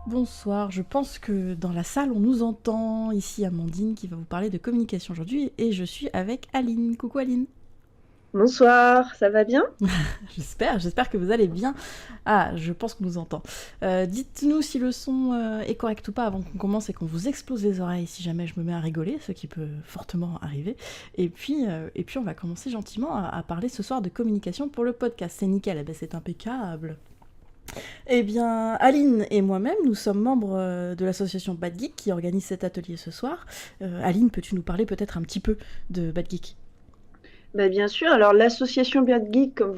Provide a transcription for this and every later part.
Bonsoir, je pense que dans la salle on nous entend. Ici Amandine qui va vous parler de communication aujourd'hui et je suis avec Aline. Coucou Aline. Bonsoir, ça va bien ? J'espère que vous allez bien. Ah, je pense qu'on nous entend. Dites-nous si le son est correct ou pas avant qu'on commence et qu'on vous explose les oreilles si jamais je me mets à rigoler, ce qui peut fortement arriver. Et puis on va commencer gentiment à parler ce soir de communication pour le podcast. C'est nickel, eh ben c'est impeccable. Eh bien, Aline et moi-même, nous sommes membres de l'association Bad Geek qui organise cet atelier ce soir. Aline, peux-tu nous parler peut-être un petit peu de Bad Geek ? Bien sûr, alors l'association Bad Geek, comme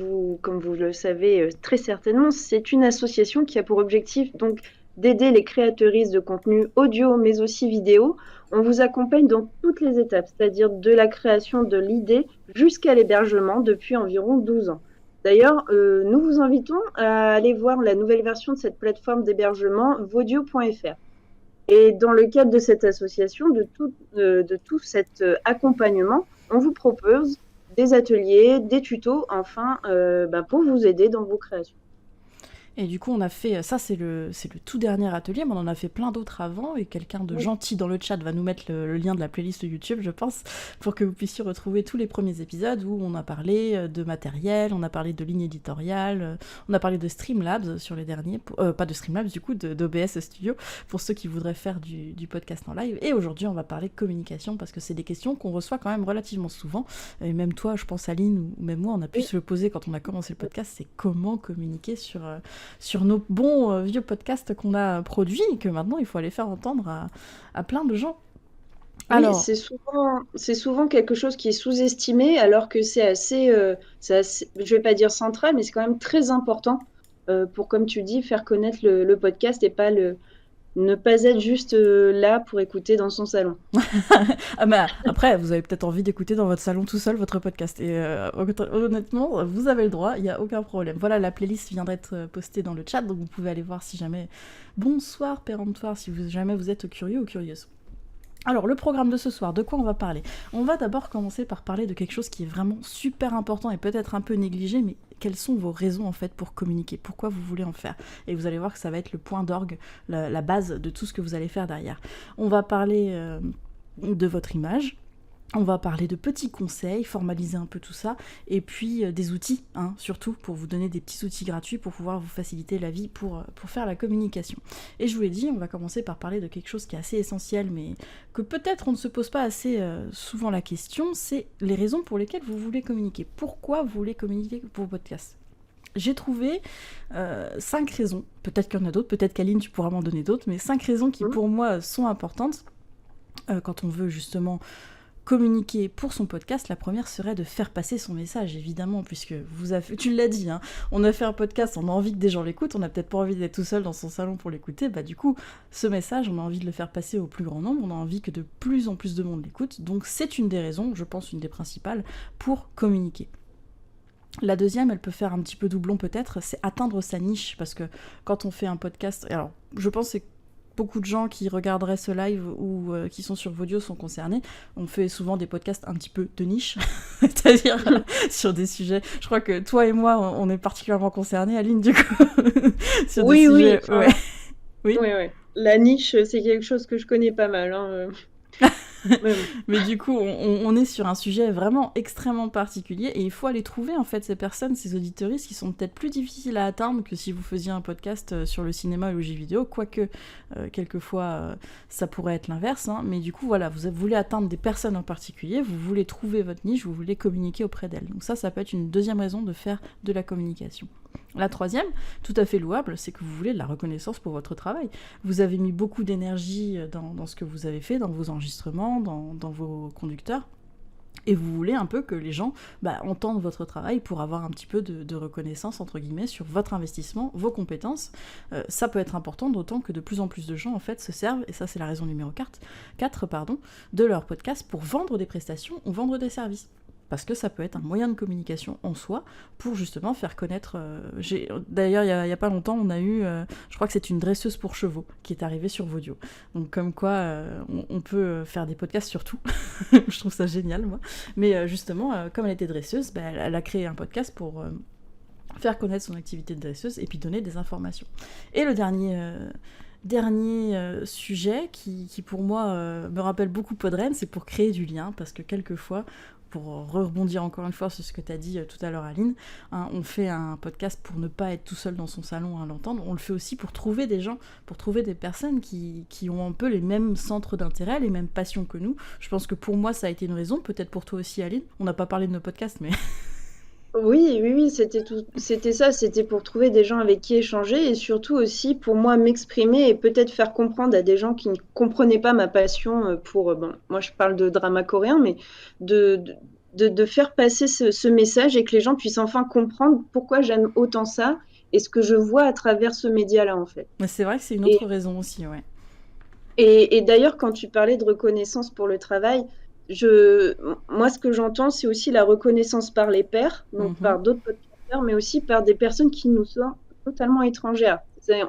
vous le savez très certainement, c'est une association qui a pour objectif donc d'aider les créatrices de contenu audio mais aussi vidéo. On vous accompagne dans toutes les étapes, c'est-à-dire de la création de l'idée jusqu'à l'hébergement depuis environ 12 ans. D'ailleurs, nous vous invitons à aller voir la nouvelle version de cette plateforme d'hébergement vodio.fr. Et dans le cadre de cette association, de tout cet accompagnement, on vous propose des ateliers, des tutos, enfin, pour vous aider dans vos créations. Et du coup, on a fait, ça c'est le tout dernier atelier, mais on en a fait plein d'autres avant, et quelqu'un de gentil dans le chat va nous mettre le lien de la playlist YouTube, je pense, pour que vous puissiez retrouver tous les premiers épisodes où on a parlé de matériel, on a parlé de ligne éditoriale, on a parlé de Streamlabs sur les derniers, pas de Streamlabs du coup, d'OBS Studio, pour ceux qui voudraient faire du podcast en live. Et aujourd'hui, on va parler de communication, parce que c'est des questions qu'on reçoit quand même relativement souvent, et même toi, je pense Aline, ou même moi, on a pu se le poser quand on a commencé le podcast, c'est comment communiquer sur nos bons vieux podcasts qu'on a produits et que maintenant il faut aller faire entendre à plein de gens. Alors... Oui, c'est souvent quelque chose qui est sous-estimé alors que c'est assez, je vais pas dire central, mais c'est quand même très important pour, comme tu dis, faire connaître le podcast et pas ne pas être juste là pour écouter dans son salon. Après, vous avez peut-être envie d'écouter dans votre salon tout seul votre podcast. Et honnêtement, vous avez le droit, il n'y a aucun problème. Voilà, la playlist vient d'être postée dans le chat, donc vous pouvez aller voir si jamais... Bonsoir, péremptoire, si jamais vous êtes curieux ou curieuse. Alors, le programme de ce soir, de quoi on va parler ? On va d'abord commencer par parler de quelque chose qui est vraiment super important et peut-être un peu négligé, mais quelles sont vos raisons en fait pour communiquer ? Pourquoi vous voulez en faire ? Et vous allez voir que ça va être le point d'orgue, la base de tout ce que vous allez faire derrière. On va parler de votre image. On va parler de petits conseils, formaliser un peu tout ça, et puis des outils, surtout pour vous donner des petits outils gratuits pour pouvoir vous faciliter la vie pour faire la communication. Et je vous l'ai dit, on va commencer par parler de quelque chose qui est assez essentiel, mais que peut-être on ne se pose pas assez souvent la question, c'est les raisons pour lesquelles vous voulez communiquer. Pourquoi vous voulez communiquer pour vos podcasts ? J'ai trouvé 5 raisons, peut-être qu'il y en a d'autres, peut-être qu'Aline tu pourras m'en donner d'autres, mais 5 raisons qui pour moi sont importantes quand on veut justement communiquer pour son podcast. La première serait de faire passer son message, évidemment, puisque tu l'as dit, on a fait un podcast, on a envie que des gens l'écoutent, on n'a peut-être pas envie d'être tout seul dans son salon pour l'écouter, du coup, ce message, on a envie de le faire passer au plus grand nombre, on a envie que de plus en plus de monde l'écoute, donc c'est une des raisons, je pense une des principales, pour communiquer. La deuxième, elle peut faire un petit peu doublon peut-être, c'est atteindre sa niche, parce que quand on fait un podcast, alors je pense que c'est beaucoup de gens qui regarderaient ce live ou qui sont sur Vodio sont concernés. On fait souvent des podcasts un petit peu de niche, c'est-à-dire sur des sujets. Je crois que toi et moi, on est particulièrement concernés, Aline, du coup. Sur des sujets... Oui. La niche, c'est quelque chose que je connais pas mal. Mais du coup, on est sur un sujet vraiment extrêmement particulier et il faut aller trouver en fait ces personnes, ces auditeuristes qui sont peut-être plus difficiles à atteindre que si vous faisiez un podcast sur le cinéma ou le jeu vidéo, quoique quelquefois ça pourrait être l'inverse, mais du coup voilà, vous voulez atteindre des personnes en particulier, vous voulez trouver votre niche, vous voulez communiquer auprès d'elles. Donc ça peut être une deuxième raison de faire de la communication. La troisième, tout à fait louable, c'est que vous voulez de la reconnaissance pour votre travail. Vous avez mis beaucoup d'énergie dans ce que vous avez fait, dans vos enregistrements, dans vos conducteurs, et vous voulez un peu que les gens entendent votre travail pour avoir un petit peu de reconnaissance, entre guillemets, sur votre investissement, vos compétences. Ça peut être important, d'autant que de plus en plus de gens, en fait, se servent, et ça c'est la raison numéro 4, de leur podcast pour vendre des prestations ou vendre des services. parce que ça peut être un moyen de communication en soi pour justement faire connaître... D'ailleurs, il y a pas longtemps, on a eu, je crois que c'est une dresseuse pour chevaux qui est arrivée sur Vodio. Donc comme quoi, on peut faire des podcasts sur tout. Je trouve ça génial, moi. Mais justement, comme elle était dresseuse, elle a créé un podcast pour faire connaître son activité de dresseuse et puis donner des informations. Et le dernier sujet qui pour moi me rappelle beaucoup Podren, c'est pour créer du lien, parce que quelquefois, pour rebondir encore une fois sur ce que tu as dit tout à l'heure, Aline, hein, on fait un podcast pour ne pas être tout seul dans son salon à l'entendre, on le fait aussi pour trouver des gens, pour trouver des personnes qui ont un peu les mêmes centres d'intérêt, les mêmes passions que nous. Je pense que pour moi, ça a été une raison, peut-être pour toi aussi, Aline. On n'a pas parlé de nos podcasts, mais... Oui, c'était ça, c'était pour trouver des gens avec qui échanger et surtout aussi pour moi m'exprimer et peut-être faire comprendre à des gens qui ne comprenaient pas ma passion bon, moi je parle de drama coréen, mais de, de faire passer ce message et que les gens puissent enfin comprendre pourquoi j'aime autant ça et ce que je vois à travers ce média-là en fait. Mais c'est vrai que c'est une Et, autre raison aussi, ouais. et d'ailleurs, quand tu parlais de reconnaissance pour le travail, moi, ce que j'entends, c'est aussi la reconnaissance par les pairs, donc Mhm. par d'autres podcasteurs, mais aussi par des personnes qui nous sont totalement étrangères.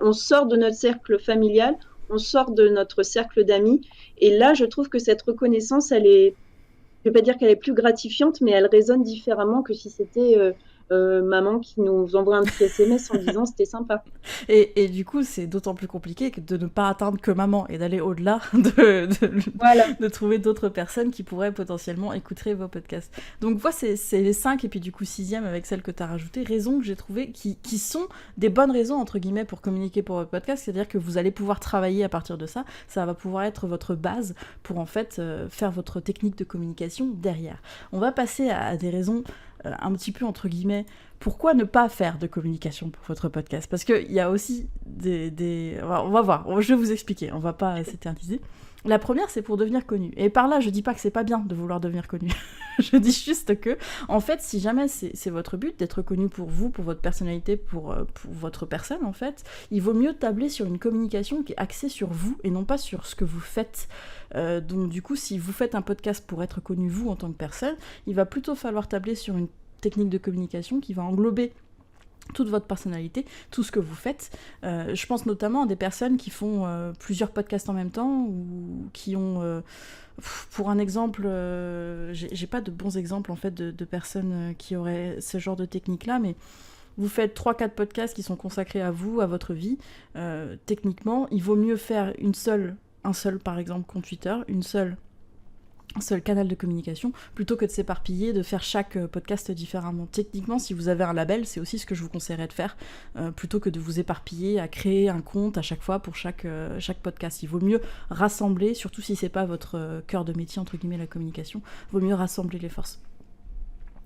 On sort de notre cercle familial, on sort de notre cercle d'amis, et là, je trouve que cette reconnaissance, je vais pas dire qu'elle est plus gratifiante, mais elle résonne différemment que si c'était maman qui nous envoie un petit SMS en disant c'était sympa. Et du coup, c'est d'autant plus compliqué que de ne pas atteindre que maman et d'aller au-delà Voilà. de trouver d'autres personnes qui pourraient potentiellement écouter vos podcasts. Donc, voilà, c'est les 5 et puis du coup 6e avec celle que tu as rajoutée, raisons que j'ai trouvées qui sont des bonnes raisons, entre guillemets, pour communiquer pour votre podcast. C'est-à-dire que vous allez pouvoir travailler à partir de ça. Ça va pouvoir être votre base pour en fait faire votre technique de communication derrière. On va passer à des raisons un petit peu entre guillemets, pourquoi ne pas faire de communication pour votre podcast? Parce qu'il y a aussi on va voir, je vais vous expliquer, on va pas s'éterniser. La première, c'est pour devenir connu. Et par là, je dis pas que c'est pas bien de vouloir devenir connu. Je dis juste que, en fait, si jamais c'est votre but d'être connu pour vous, pour votre personnalité, pour votre personne, en fait, il vaut mieux tabler sur une communication qui est axée sur vous et non pas sur ce que vous faites. Donc du coup, si vous faites un podcast pour être connu vous en tant que personne, il va plutôt falloir tabler sur une technique de communication qui va englober toute votre personnalité, tout ce que vous faites. Je pense notamment à des personnes qui font plusieurs podcasts en même temps ou qui ont... pour un exemple, j'ai pas de bons exemples en fait de personnes qui auraient ce genre de technique-là, mais vous faites 3-4 podcasts qui sont consacrés à vous, à votre vie. Techniquement, il vaut mieux faire un seul par exemple compte Twitter, un seul canal de communication, plutôt que de s'éparpiller, de faire chaque podcast différemment. Techniquement, si vous avez un label, c'est aussi ce que je vous conseillerais de faire, plutôt que de vous éparpiller à créer un compte à chaque fois pour chaque podcast. Il vaut mieux rassembler, surtout si c'est pas votre cœur de métier, entre guillemets, la communication, il vaut mieux rassembler les forces.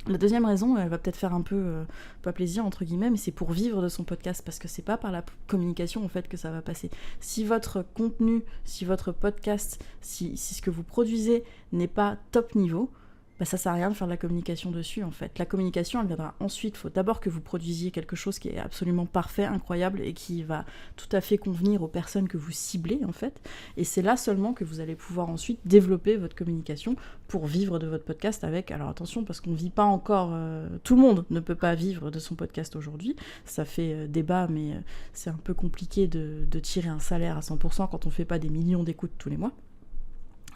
La deuxième raison, elle va peut-être faire un peu pas plaisir entre guillemets, mais c'est pour vivre de son podcast, parce que c'est pas par la communication en fait que ça va passer. Si votre contenu, si votre podcast, si ce que vous produisez n'est pas top niveau, bah ça sert à rien de faire de la communication dessus en fait. La communication elle viendra ensuite, il faut d'abord que vous produisiez quelque chose qui est absolument parfait, incroyable et qui va tout à fait convenir aux personnes que vous ciblez en fait, et c'est là seulement que vous allez pouvoir ensuite développer votre communication pour vivre de votre podcast avec, alors attention parce qu'on vit pas encore, tout le monde ne peut pas vivre de son podcast aujourd'hui, ça fait débat mais c'est un peu compliqué de tirer un salaire à 100% quand on fait pas des millions d'écoutes tous les mois.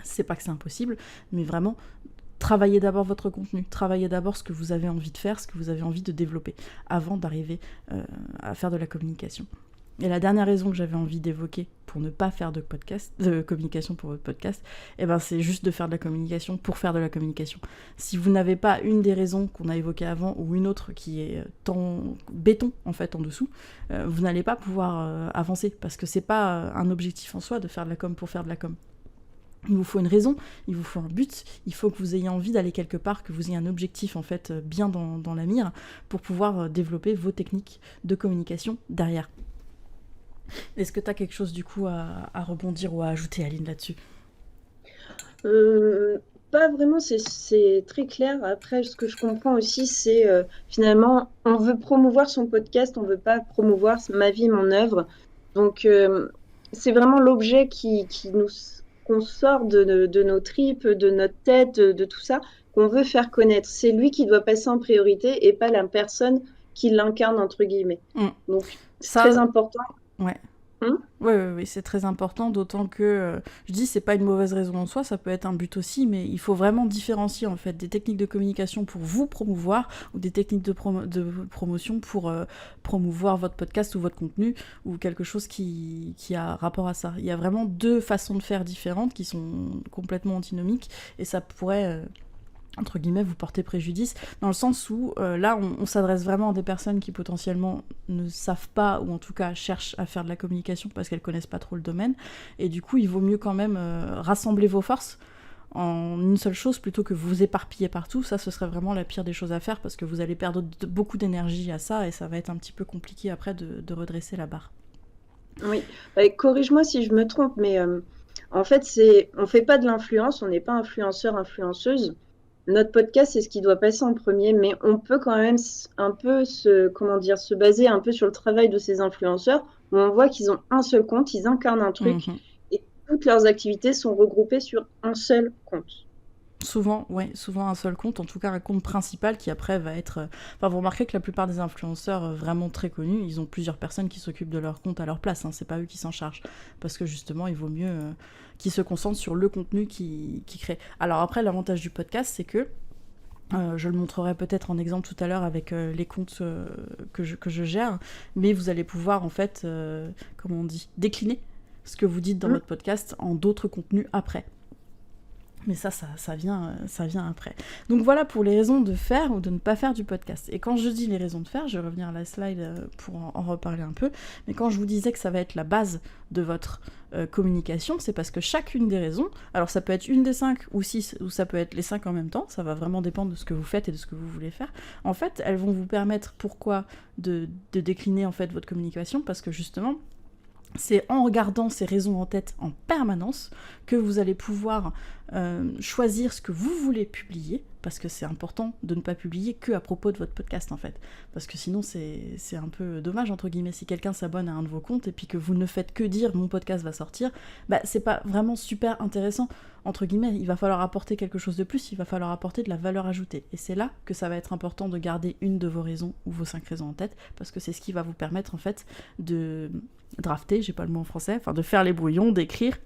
C'est pas que c'est impossible, mais vraiment travaillez d'abord votre contenu, travaillez d'abord ce que vous avez envie de faire, ce que vous avez envie de développer, avant d'arriver à faire de la communication. Et la dernière raison que j'avais envie d'évoquer pour ne pas faire de communication pour votre podcast, c'est juste de faire de la communication pour faire de la communication. Si vous n'avez pas une des raisons qu'on a évoquées avant ou une autre qui est béton en fait en dessous, vous n'allez pas pouvoir avancer parce que c'est pas un objectif en soi de faire de la com pour faire de la com. Il vous faut une raison, il vous faut un but, il faut que vous ayez envie d'aller quelque part, que vous ayez un objectif en fait bien dans la mire pour pouvoir développer vos techniques de communication derrière. Est-ce que tu as quelque chose du coup à rebondir ou à ajouter, Aline, là-dessus? Pas vraiment, c'est très clair. Après, ce que je comprends aussi, c'est finalement, on veut promouvoir son podcast, on veut pas promouvoir ma vie, mon œuvre. Donc, c'est vraiment l'objet qu'on sort de nos tripes, de notre tête, de tout ça, qu'on veut faire connaître. C'est lui qui doit passer en priorité et pas la personne qui l'incarne, entre guillemets. Donc, c'est très important. Ouais. Oui, c'est très important, d'autant que, je dis, c'est pas une mauvaise raison en soi, ça peut être un but aussi, mais il faut vraiment différencier, en fait, des techniques de communication pour vous promouvoir, ou des techniques de promotion pour promouvoir votre podcast ou votre contenu, ou quelque chose qui a rapport à ça. Il y a vraiment deux façons de faire différentes, qui sont complètement antinomiques, et ça pourrait... entre guillemets, vous portez préjudice, dans le sens où, là, on s'adresse vraiment à des personnes qui potentiellement ne savent pas, ou en tout cas cherchent à faire de la communication parce qu'elles connaissent pas trop le domaine, et du coup, il vaut mieux quand même rassembler vos forces en une seule chose plutôt que vous éparpiller partout. Ça, ce serait vraiment la pire des choses à faire, parce que vous allez perdre beaucoup d'énergie à ça, et ça va être un petit peu compliqué après de redresser la barre. Oui, corrige-moi si je me trompe, mais en fait, on fait pas de l'influence, on n'est pas influenceur, influenceuse. Notre podcast, c'est ce qui doit passer en premier, mais on peut quand même un peu se baser un peu sur le travail de ces influenceurs, où on voit qu'ils ont un seul compte, ils incarnent un truc, et toutes leurs activités sont regroupées sur un seul compte. Souvent un seul compte, en tout cas un compte principal qui après va être... Enfin, vous remarquez que la plupart des influenceurs vraiment très connus, ils ont plusieurs personnes qui s'occupent de leur compte à leur place, hein, c'est pas eux qui s'en chargent, parce que justement, il vaut mieux qu'ils se concentrent sur le contenu qu'ils créent. Alors après, l'avantage du podcast, c'est que, je le montrerai peut-être en exemple tout à l'heure avec les comptes que je gère, mais vous allez pouvoir en fait, comment on dit, décliner ce que vous dites dans votre podcast en d'autres contenus après. Mais ça vient après. Donc voilà pour les raisons de faire ou de ne pas faire du podcast. Et quand je dis les raisons de faire, je vais revenir à la slide pour en reparler un peu, mais quand je vous disais que ça va être la base de votre communication, c'est parce que chacune des raisons, alors ça peut être une des 5 ou 6, ou ça peut être les 5 en même temps, ça va vraiment dépendre de ce que vous faites et de ce que vous voulez faire. En fait, elles vont vous permettre, pourquoi, de décliner en fait votre communication, parce que justement, c'est en regardant ces raisons en tête en permanence que vous allez pouvoir choisir ce que vous voulez publier, parce que c'est important de ne pas publier que à propos de votre podcast en fait, parce que sinon c'est un peu dommage entre guillemets. Si quelqu'un s'abonne à un de vos comptes et puis que vous ne faites que dire mon podcast va sortir, bah c'est pas vraiment super intéressant entre guillemets. Il va falloir apporter quelque chose de plus, il va falloir apporter de la valeur ajoutée, et c'est là que ça va être important de garder une de vos raisons ou vos 5 raisons en tête, parce que c'est ce qui va vous permettre en fait de drafter, j'ai pas le mot en français, enfin de faire les brouillons, d'écrire,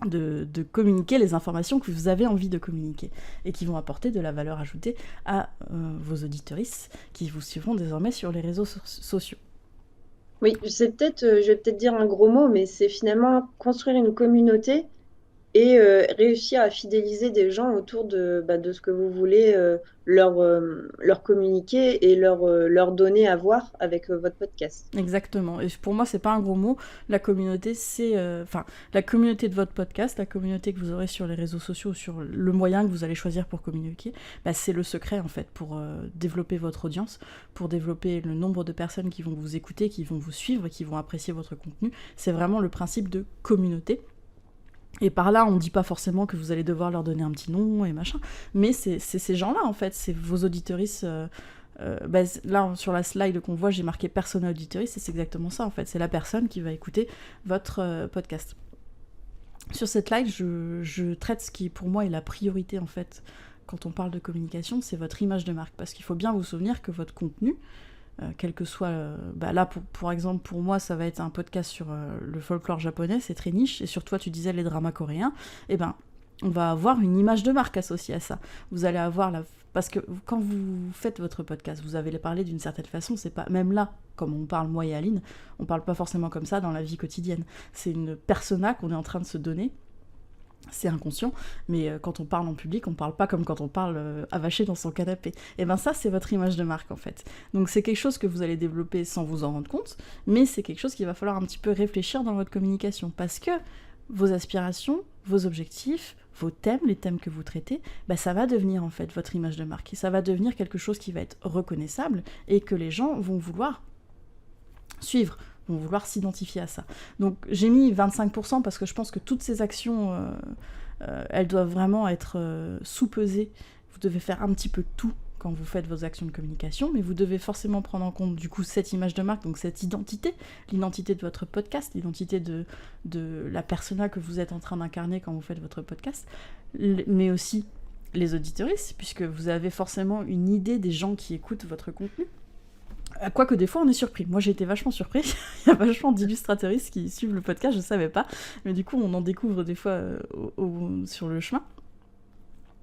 de communiquer les informations que vous avez envie de communiquer et qui vont apporter de la valeur ajoutée à vos auditrices qui vous suivront désormais sur les réseaux sociaux. Oui, je vais peut-être dire un gros mot, mais c'est finalement construire une communauté et réussir à fidéliser des gens autour de ce que vous voulez leur communiquer et leur donner à voir avec votre podcast. Exactement. Et pour moi, c'est pas un gros mot. La communauté, c'est... la communauté de votre podcast, la communauté que vous aurez sur les réseaux sociaux, sur le moyen que vous allez choisir pour communiquer, c'est le secret, en fait, pour développer votre audience, pour développer le nombre de personnes qui vont vous écouter, qui vont vous suivre, qui vont apprécier votre contenu. C'est vraiment le principe de communauté. Et par là, on ne dit pas forcément que vous allez devoir leur donner un petit nom et machin, mais c'est ces gens-là, en fait, c'est vos auditrices. Là, sur la slide qu'on voit, j'ai marqué persona auditrice, et c'est exactement ça, en fait. C'est la personne qui va écouter votre podcast. Sur cette slide, je traite ce qui, pour moi, est la priorité, en fait, quand on parle de communication, c'est votre image de marque. Parce qu'il faut bien vous souvenir que votre contenu, quel que soit... là, pour exemple, pour moi, ça va être un podcast sur le folklore japonais, c'est très niche, et sur toi, tu disais les dramas coréens, on va avoir une image de marque associée à ça. Vous allez avoir parce que quand vous faites votre podcast, vous avez parlé d'une certaine façon, c'est pas... Même là, comme on parle moi et Aline, on parle pas forcément comme ça dans la vie quotidienne. C'est une persona qu'on est en train de se donner, c'est inconscient, mais quand on parle en public, on parle pas comme quand on parle avaché dans son canapé. Et ça, c'est votre image de marque, en fait. Donc c'est quelque chose que vous allez développer sans vous en rendre compte, mais c'est quelque chose qu'il va falloir un petit peu réfléchir dans votre communication, parce que vos aspirations, vos objectifs, vos thèmes, les thèmes que vous traitez, ça va devenir, en fait, votre image de marque, et ça va devenir quelque chose qui va être reconnaissable, et que les gens vont vouloir suivre, vont vouloir s'identifier à ça. Donc j'ai mis 25% parce que je pense que toutes ces actions, elles doivent vraiment être sous-pesées. Vous devez faire un petit peu de tout quand vous faites vos actions de communication, mais vous devez forcément prendre en compte du coup cette image de marque, donc cette identité, l'identité de votre podcast, l'identité de la persona que vous êtes en train d'incarner quand vous faites votre podcast, mais aussi les auditeuristes, puisque vous avez forcément une idée des gens qui écoutent votre contenu. Quoique des fois on est surpris. Moi j'ai été vachement surpris. Il y a vachement d'illustrateuristes qui suivent le podcast, je savais pas. Mais du coup on en découvre des fois sur le chemin.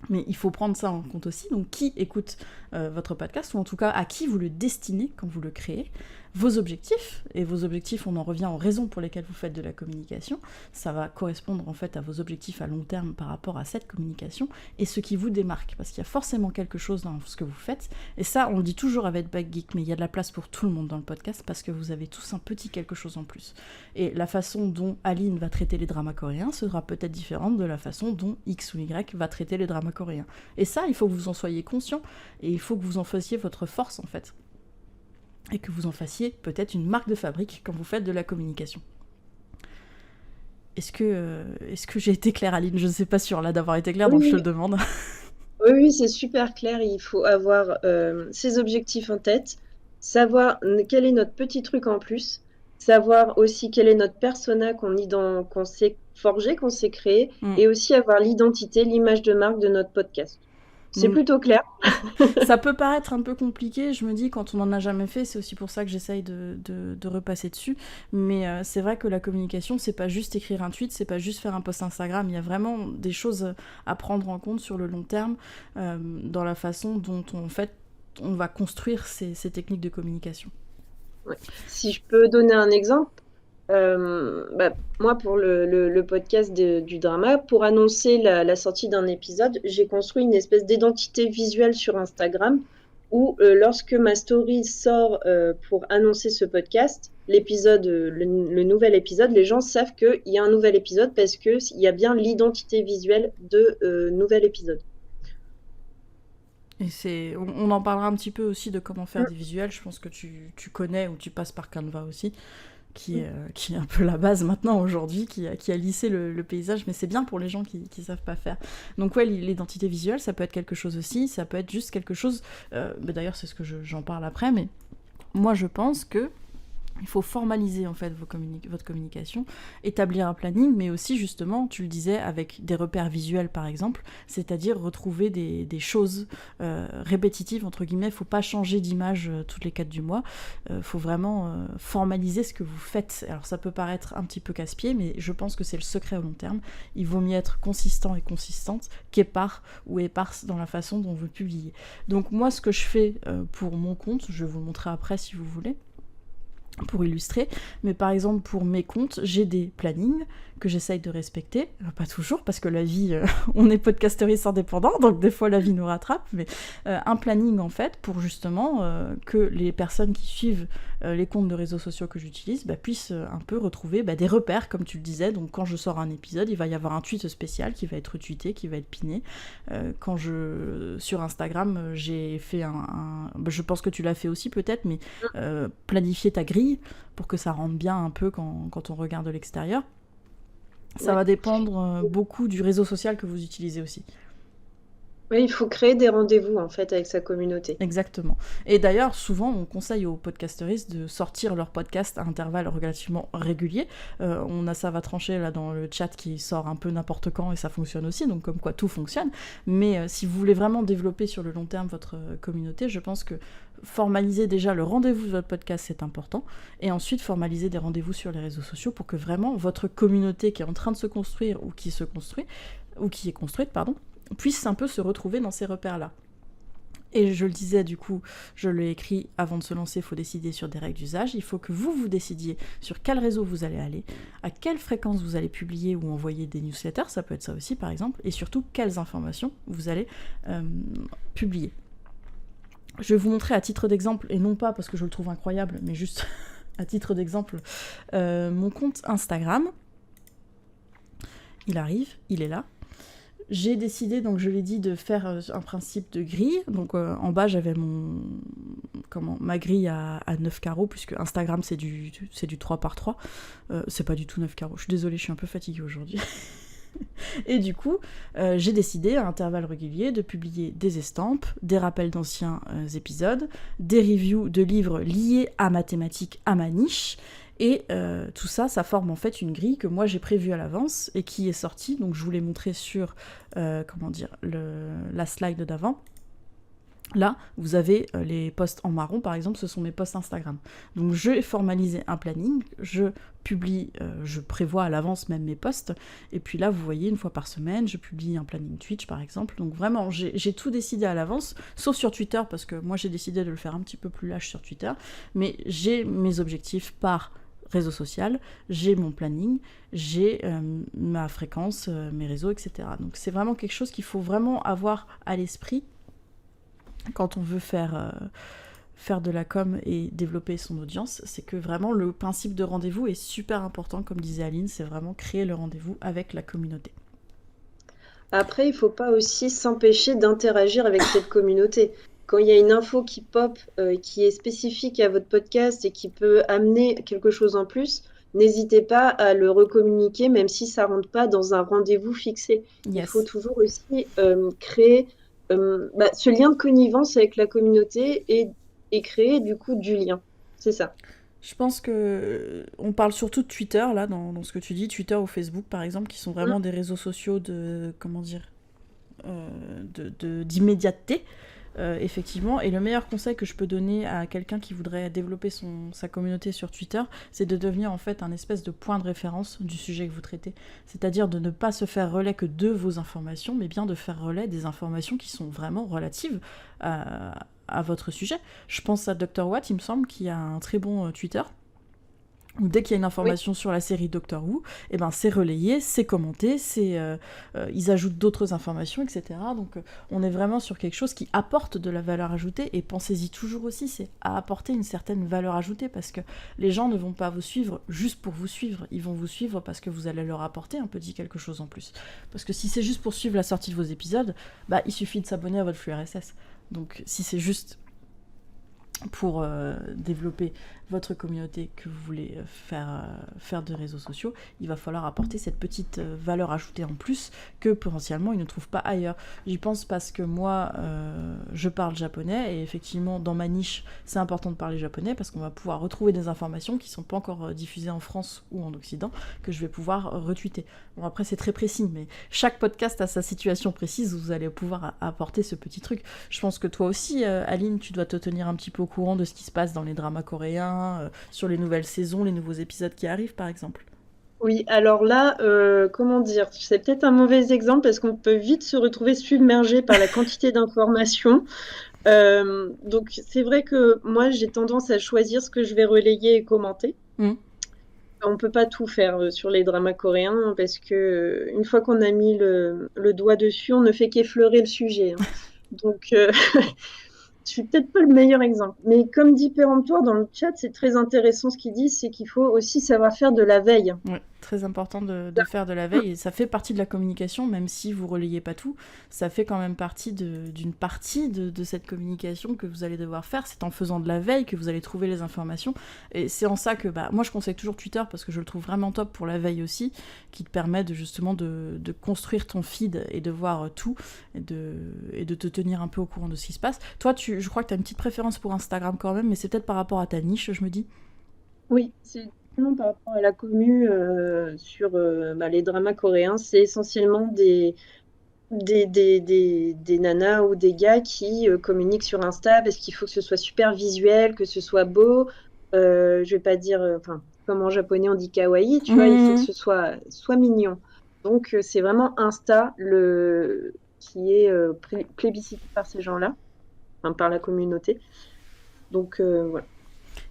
Mais il faut prendre ça en compte aussi. Donc qui écoute votre podcast, ou en tout cas à qui vous le destinez quand vous le créez, vos objectifs, et vos objectifs, on en revient aux raisons pour lesquelles vous faites de la communication, ça va correspondre en fait à vos objectifs à long terme par rapport à cette communication, et ce qui vous démarque, parce qu'il y a forcément quelque chose dans ce que vous faites, et ça on le dit toujours avec Back Geek, mais il y a de la place pour tout le monde dans le podcast, parce que vous avez tous un petit quelque chose en plus. Et la façon dont Aline va traiter les dramas coréens sera peut-être différente de la façon dont X ou Y va traiter les dramas coréens. Et ça, il faut que vous en soyez conscient, et il faut que vous en fassiez votre force en fait. Et que vous en fassiez peut-être une marque de fabrique quand vous faites de la communication. Est-ce que j'ai été claire, Aline ? Je ne sais pas sûre là d'avoir été claire, donc je te le demande. Oui, c'est super clair. Il faut avoir ses objectifs en tête, savoir quel est notre petit truc en plus, savoir aussi quel est notre persona qu'on s'est forgé, qu'on s'est créé, et aussi avoir l'identité, l'image de marque de notre podcast. C'est plutôt clair. Ça peut paraître un peu compliqué, je me dis, quand on n'en a jamais fait, c'est aussi pour ça que j'essaye de repasser dessus, mais c'est vrai que la communication, c'est pas juste écrire un tweet, c'est pas juste faire un post Instagram, il y a vraiment des choses à prendre en compte sur le long terme, dans la façon dont on va construire ces techniques de communication. Ouais. Si je peux donner un exemple, moi pour le podcast du drama, pour annoncer la sortie d'un épisode, j'ai construit une espèce d'identité visuelle sur Instagram où lorsque ma story sort pour annoncer ce podcast, le nouvel épisode, les gens savent qu'il y a un nouvel épisode parce qu'il y a bien l'identité visuelle de nouvel épisode. Et on en parlera un petit peu aussi de comment faire des visuels, je pense que tu connais, ou tu passes par Canva aussi, qui est un peu la base maintenant aujourd'hui, qui a lissé le paysage, mais c'est bien pour les gens qui savent pas faire. Donc ouais, l'identité visuelle, ça peut être quelque chose aussi, ça peut être juste quelque chose, mais d'ailleurs c'est ce que j'en parle après, mais moi je pense que il faut formaliser en fait votre communication, établir un planning, mais aussi justement, tu le disais, avec des repères visuels par exemple, c'est-à-dire retrouver des choses répétitives entre guillemets. Faut pas changer d'image toutes les 4 du mois, faut vraiment formaliser ce que vous faites. Alors ça peut paraître un petit peu casse-pied, mais je pense que c'est le secret au long terme. Il vaut mieux être consistant et consistante qu'épars ou éparse dans la façon dont vous publiez. Donc moi ce que je fais pour mon compte, je vais vous le montrer après si vous voulez, pour illustrer, mais par exemple pour mes comptes, j'ai des plannings que j'essaye de respecter, pas toujours, parce que la vie, on est podcasteuriste indépendant, donc des fois la vie nous rattrape, mais un planning en fait, pour justement que les personnes qui suivent les comptes de réseaux sociaux que j'utilise puissent un peu retrouver des repères, comme tu le disais. Donc quand je sors un épisode, il va y avoir un tweet spécial qui va être retweeté, qui va être piné. Sur Instagram, j'ai fait je pense que tu l'as fait aussi peut-être, mais planifier ta grille pour que ça rentre bien un peu quand on regarde de l'extérieur. Ça va dépendre beaucoup du réseau social que vous utilisez aussi. Oui, il faut créer des rendez-vous en fait avec sa communauté. Exactement. Et d'ailleurs, souvent, on conseille aux podcasteristes de sortir leur podcast à intervalles relativement réguliers. On a Ça va trancher là dans le chat qui sort un peu n'importe quand et ça fonctionne aussi, donc comme quoi tout fonctionne. Mais si vous voulez vraiment développer sur le long terme votre communauté, je pense que formaliser déjà le rendez-vous de votre podcast, c'est important. Et ensuite, formaliser des rendez-vous sur les réseaux sociaux pour que vraiment votre communauté qui est en train de se construire ou qui est construite, puisse un peu se retrouver dans ces repères-là. Et je le disais, du coup, je l'ai écrit, avant de se lancer, il faut décider sur des règles d'usage. Il faut que vous décidiez sur quel réseau vous allez aller, à quelle fréquence vous allez publier ou envoyer des newsletters, ça peut être ça aussi par exemple, et surtout quelles informations vous allez publier. Je vais vous montrer à titre d'exemple, et non pas parce que je le trouve incroyable, mais juste à titre d'exemple, mon compte Instagram. Il arrive, il est là. J'ai décidé, donc je l'ai dit, de faire un principe de grille. Donc en bas, j'avais ma grille à 9 carreaux, puisque Instagram, c'est du 3x3. C'est pas du tout 9 carreaux. Je suis désolée, je suis un peu fatiguée aujourd'hui. Et du coup, j'ai décidé à intervalles réguliers de publier des estampes, des rappels d'anciens épisodes, des reviews de livres liés à ma thématique, à ma niche, Et tout ça, ça forme en fait une grille que moi j'ai prévue à l'avance et qui est sortie. Donc je vous l'ai montré sur la slide d'avant. Là, vous avez les posts en marron, par exemple, ce sont mes posts Instagram. Donc, je vais formaliser un planning, je publie, je prévois à l'avance même mes posts, et puis là, vous voyez, une fois par semaine, je publie un planning Twitch, par exemple. Donc, vraiment, j'ai tout décidé à l'avance, sauf sur Twitter, parce que moi, j'ai décidé de le faire un petit peu plus lâche sur Twitter, mais j'ai mes objectifs par réseau social, j'ai mon planning, j'ai ma fréquence, mes réseaux, etc. Donc, c'est vraiment quelque chose qu'il faut vraiment avoir à l'esprit quand on veut faire de la com et développer son audience, c'est que vraiment le principe de rendez-vous est super important, comme disait Aline, c'est vraiment créer le rendez-vous avec la communauté. Après, il ne faut pas aussi s'empêcher d'interagir avec cette communauté. Quand il y a une info qui pop, qui est spécifique à votre podcast et qui peut amener quelque chose en plus, n'hésitez pas à le recommuniquer, même si ça ne rentre pas dans un rendez-vous fixé. Yes. Il faut toujours aussi créer ce lien de connivence avec la communauté et créer du coup du lien. C'est ça. Je pense que on parle surtout de Twitter là dans ce que tu dis, Twitter ou Facebook par exemple, qui sont vraiment des réseaux sociaux de d'immédiateté. Effectivement, et le meilleur conseil que je peux donner à quelqu'un qui voudrait développer sa communauté sur Twitter, c'est de devenir en fait un espèce de point de référence du sujet que vous traitez. C'est-à-dire de ne pas se faire relais que de vos informations, mais bien de faire relais des informations qui sont vraiment relatives à votre sujet. Je pense à Dr. Watt, il me semble, qui a un très bon Twitter. Dès qu'il y a une information sur la série Doctor Who, eh ben c'est relayé, c'est commenté, ils ajoutent d'autres informations, etc. Donc on est vraiment sur quelque chose qui apporte de la valeur ajoutée, et pensez-y toujours aussi, c'est à apporter une certaine valeur ajoutée, parce que les gens ne vont pas vous suivre juste pour vous suivre, ils vont vous suivre parce que vous allez leur apporter un petit quelque chose en plus. Parce que si c'est juste pour suivre la sortie de vos épisodes, bah il suffit de s'abonner à votre flux RSS. Donc si c'est juste pour développer votre communauté que vous voulez faire de réseaux sociaux, il va falloir apporter cette petite valeur ajoutée en plus que potentiellement ils ne trouvent pas ailleurs. J'y pense parce que moi, je parle japonais, et effectivement, dans ma niche, c'est important de parler japonais parce qu'on va pouvoir retrouver des informations qui ne sont pas encore diffusées en France ou en Occident, que je vais pouvoir retweeter. Bon, après, c'est très précis, mais chaque podcast a sa situation précise où vous allez pouvoir apporter ce petit truc. Je pense que toi aussi, Aline, tu dois te tenir un petit peu au courant de ce qui se passe dans les dramas coréens, sur les nouvelles saisons, les nouveaux épisodes qui arrivent, par exemple. Oui, alors là, comment dire, c'est peut-être un mauvais exemple parce qu'on peut vite se retrouver submergé par la quantité d'informations. Donc, c'est vrai que moi, j'ai tendance à choisir ce que je vais relayer et commenter. On peut pas tout faire sur les dramas coréens parce que une fois qu'on a mis le doigt dessus, on ne fait qu'effleurer le sujet. Hein. Donc, je suis peut-être pas le meilleur exemple. Mais comme dit Péremptoire dans le chat, c'est très intéressant ce qu'il dit, c'est qu'il faut aussi savoir faire de la veille. Oui, très important de faire de la veille, et ça fait partie de la communication, même si vous relayez pas tout, ça fait quand même partie d'une partie de cette communication que vous allez devoir faire. C'est en faisant de la veille que vous allez trouver les informations, et c'est en ça que moi je conseille toujours Twitter parce que je le trouve vraiment top pour la veille aussi, qui te permet justement de construire ton feed et de voir tout, et de te tenir un peu au courant de ce qui se passe. Toi, je crois que tu as une petite préférence pour Instagram quand même, mais c'est peut-être par rapport à ta niche, je me dis. Oui, c'est par rapport à la commu sur les dramas coréens, c'est essentiellement des nanas ou des gars qui communiquent sur Insta parce qu'il faut que ce soit super visuel, que ce soit beau. Je vais pas dire, comme en japonais on dit kawaii, tu vois, il faut que ce soit mignon. Donc c'est vraiment Insta qui est plébiscité par ces gens-là, par la communauté. Donc voilà.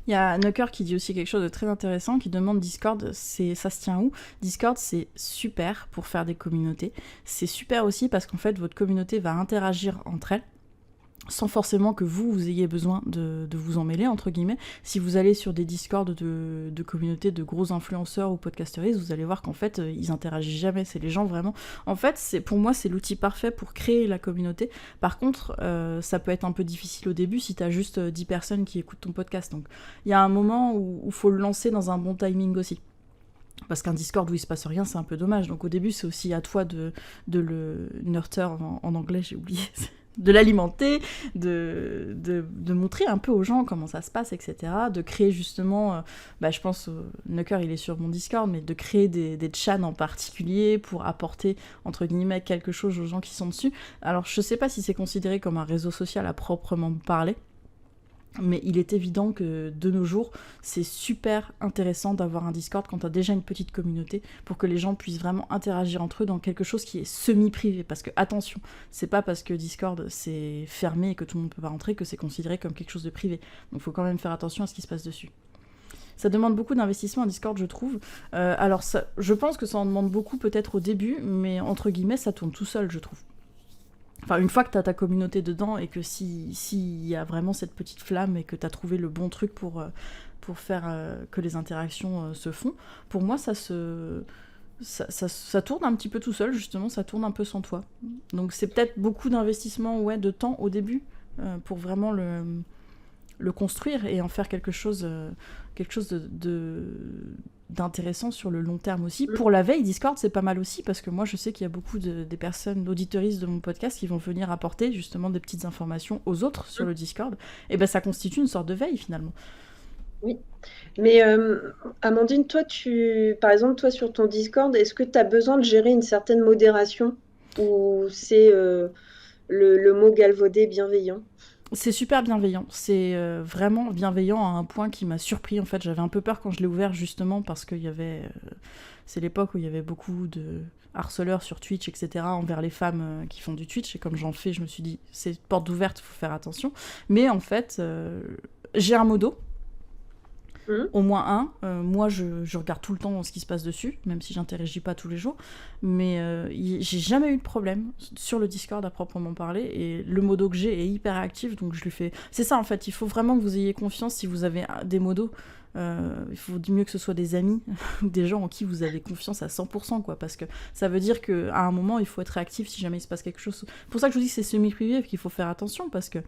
Il y a Nucker qui dit aussi quelque chose de très intéressant, qui demande Discord, ça se tient où ? Discord, c'est super pour faire des communautés. C'est super aussi parce qu'en fait, votre communauté va interagir entre elles, sans forcément que vous ayez besoin de vous en mêler, entre guillemets. Si vous allez sur des Discord de communautés de gros influenceurs ou podcasteristes, vous allez voir qu'en fait, ils interagissent jamais. C'est les gens vraiment... En fait, pour moi, c'est l'outil parfait pour créer la communauté. Par contre, ça peut être un peu difficile au début si t'as juste 10 personnes qui écoutent ton podcast. Donc, il y a un moment où il faut le lancer dans un bon timing aussi. Parce qu'un Discord où il se passe rien, c'est un peu dommage. Donc au début, c'est aussi à toi de le nurture en anglais, j'ai oublié. de l'alimenter, de montrer un peu aux gens comment ça se passe, etc. De créer justement, je pense, Nucker il est sur mon Discord, mais de créer des chans en particulier pour apporter, entre guillemets, quelque chose aux gens qui sont dessus. Alors je sais pas si c'est considéré comme un réseau social à proprement parler, mais il est évident que de nos jours, c'est super intéressant d'avoir un Discord quand t'as déjà une petite communauté pour que les gens puissent vraiment interagir entre eux dans quelque chose qui est semi-privé. Parce que, attention, c'est pas parce que Discord c'est fermé et que tout le monde peut pas rentrer que c'est considéré comme quelque chose de privé. Donc faut quand même faire attention à ce qui se passe dessus. Ça demande beaucoup d'investissement en Discord, je trouve. Alors je pense que ça en demande beaucoup peut-être au début, mais entre guillemets, ça tourne tout seul, je trouve. Enfin, une fois que t'as ta communauté dedans et que s'il y a vraiment cette petite flamme et que t'as trouvé le bon truc pour faire que les interactions se font, pour moi, ça tourne un petit peu tout seul, justement, ça tourne un peu sans toi. Donc c'est peut-être beaucoup d'investissement de temps au début pour vraiment le construire et en faire quelque chose d'intéressant sur le long terme aussi. Pour la veille, Discord, c'est pas mal aussi, parce que moi, je sais qu'il y a beaucoup des personnes auditeuristes de mon podcast qui vont venir apporter justement des petites informations aux autres sur le Discord. Et ben, ça constitue une sorte de veille, finalement. Oui. Mais Amandine, par exemple, toi, sur ton Discord, est-ce que tu as besoin de gérer une certaine modération ou c'est le mot galvaudé bienveillant? C'est super bienveillant, c'est vraiment bienveillant à un point qui m'a surpris. En fait, j'avais un peu peur quand je l'ai ouvert, justement parce qu'il y avait... c'est l'époque où il y avait beaucoup de harceleurs sur Twitch, etc., envers les femmes qui font du Twitch, et comme j'en fais, je me suis dit, c'est porte ouverte, il faut faire attention. Mais en fait, j'ai un modo, au moins un. Moi, je regarde tout le temps ce qui se passe dessus, même si j'interagis pas tous les jours. Mais j'ai jamais eu de problème sur le Discord à proprement parler. Et le modo que j'ai est hyper actif, donc je lui fais... C'est ça, en fait. Il faut vraiment que vous ayez confiance si vous avez des modos. Il faut mieux que ce soit des amis, des gens en qui vous avez confiance à 100%, quoi. Parce que ça veut dire qu'à un moment, il faut être réactif si jamais il se passe quelque chose. C'est pour ça que je vous dis que c'est semi-privé et qu'il faut faire attention, parce que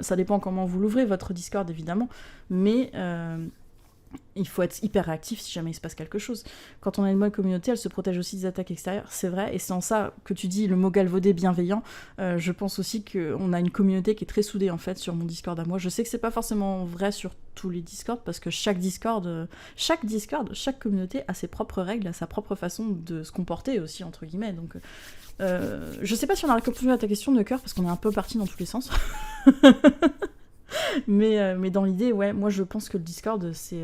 ça dépend comment vous l'ouvrez, votre Discord, évidemment. Mais... il faut être hyper réactif si jamais il se passe quelque chose. Quand on a une bonne communauté, elle se protège aussi des attaques extérieures, c'est vrai, et c'est en ça que tu dis le mot galvaudé bienveillant. Je pense aussi qu'on a une communauté qui est très soudée, en fait, sur mon Discord à moi. Je sais que c'est pas forcément vrai sur tous les Discords, parce que chaque communauté a ses propres règles, a sa propre façon de se comporter aussi, entre guillemets. Donc, je sais pas si on a répondu à ta question de cœur, parce qu'on est un peu parti dans tous les sens. Mais dans l'idée, ouais, moi je pense que le Discord, c'est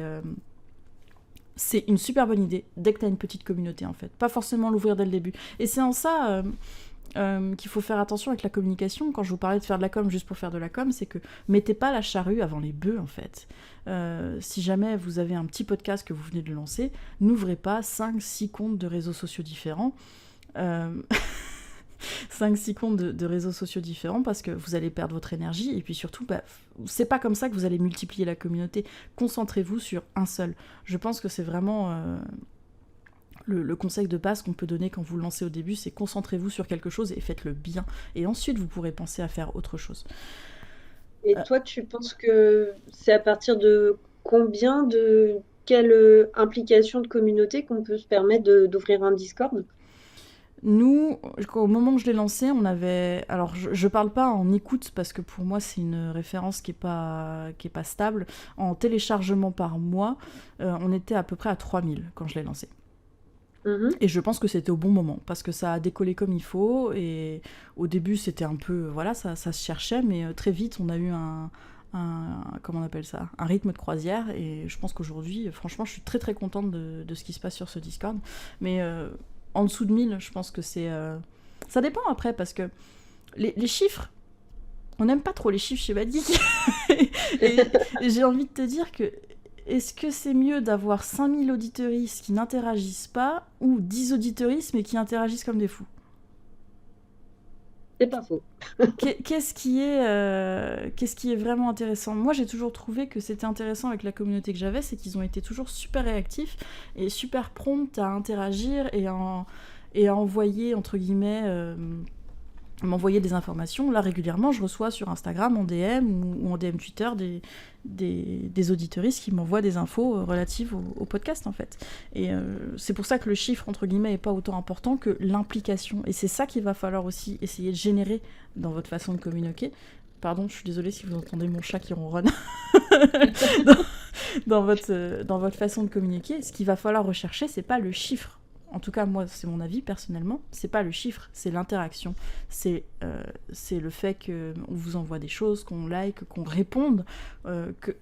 une super bonne idée, dès que t'as une petite communauté, en fait. Pas forcément l'ouvrir dès le début. Et c'est en ça qu'il faut faire attention avec la communication. Quand je vous parlais de faire de la com juste pour faire de la com, c'est que mettez pas la charrue avant les bœufs, en fait. Si jamais vous avez un petit podcast que vous venez de lancer, n'ouvrez pas 5-6 comptes de réseaux sociaux différents. 5-6 comptes de réseaux sociaux différents, parce que vous allez perdre votre énergie, et puis surtout, c'est pas comme ça que vous allez multiplier la communauté. Concentrez-vous sur un seul. Je pense que c'est vraiment le conseil de base qu'on peut donner quand vous le lancez au début, c'est concentrez-vous sur quelque chose et faites-le bien, et ensuite vous pourrez penser à faire autre chose. Et toi, tu penses que c'est à partir de quelle implication de communauté qu'on peut se permettre d'ouvrir un Discord? Nous, au moment où je l'ai lancé, on avait... Alors, je parle pas en écoute, parce que pour moi, c'est une référence qui est pas stable. En téléchargement par mois, on était à peu près à 3000 quand je l'ai lancé. Et je pense que c'était au bon moment, parce que ça a décollé comme il faut, et au début, c'était un peu... Voilà, ça se cherchait, mais très vite, on a eu comment on appelle ça, un rythme de croisière, et je pense qu'aujourd'hui, franchement, je suis très très contente de ce qui se passe sur ce Discord. Mais... en dessous de 1000, je pense que c'est... Ça dépend après, parce que les chiffres, on n'aime pas trop les chiffres chez Bad Geek. et j'ai envie de te dire que est-ce que c'est mieux d'avoir 5000 auditeuristes qui n'interagissent pas, ou 10 auditeuristes mais qui interagissent comme des fous? C'est pas faux. Qu'est-ce qui est vraiment intéressant? Moi, j'ai toujours trouvé que c'était intéressant avec la communauté que j'avais, c'est qu'ils ont été toujours super réactifs et super prompts à interagir et à envoyer, entre guillemets, m'envoyer des informations. Là, régulièrement, je reçois sur Instagram, en DM ou en DM Twitter, des auditeuristes qui m'envoient des infos relatives au podcast, en fait. Et c'est pour ça que le chiffre, entre guillemets, n'est pas autant important que l'implication. Et c'est ça qu'il va falloir aussi essayer de générer dans votre façon de communiquer. Pardon, je suis désolée si vous entendez mon chat qui ronronne. dans votre façon de communiquer, ce qu'il va falloir rechercher, c'est pas le chiffre. En tout cas, moi, c'est mon avis personnellement. C'est pas le chiffre, c'est l'interaction. C'est le fait qu'on vous envoie des choses, qu'on like, qu'on réponde.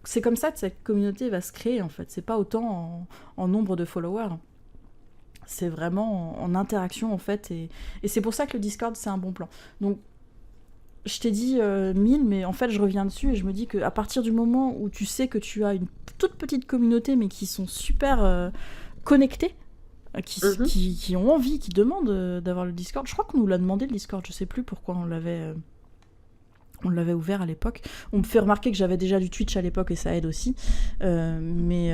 C'est comme ça que cette communauté va se créer, en fait. C'est pas autant en nombre de followers. C'est vraiment en interaction, en fait. Et c'est pour ça que le Discord, c'est un bon plan. Donc, je t'ai dit 1000, mais en fait, je reviens dessus et je me dis qu'à partir du moment où tu sais que tu as une toute petite communauté, mais qui sont super connectés, qui ont envie, qui demandent d'avoir le Discord. Je crois qu'on nous l'a demandé, le Discord. Je sais plus pourquoi on l'avait ouvert à l'époque. On me fait remarquer que j'avais déjà du Twitch à l'époque et ça aide aussi. Mais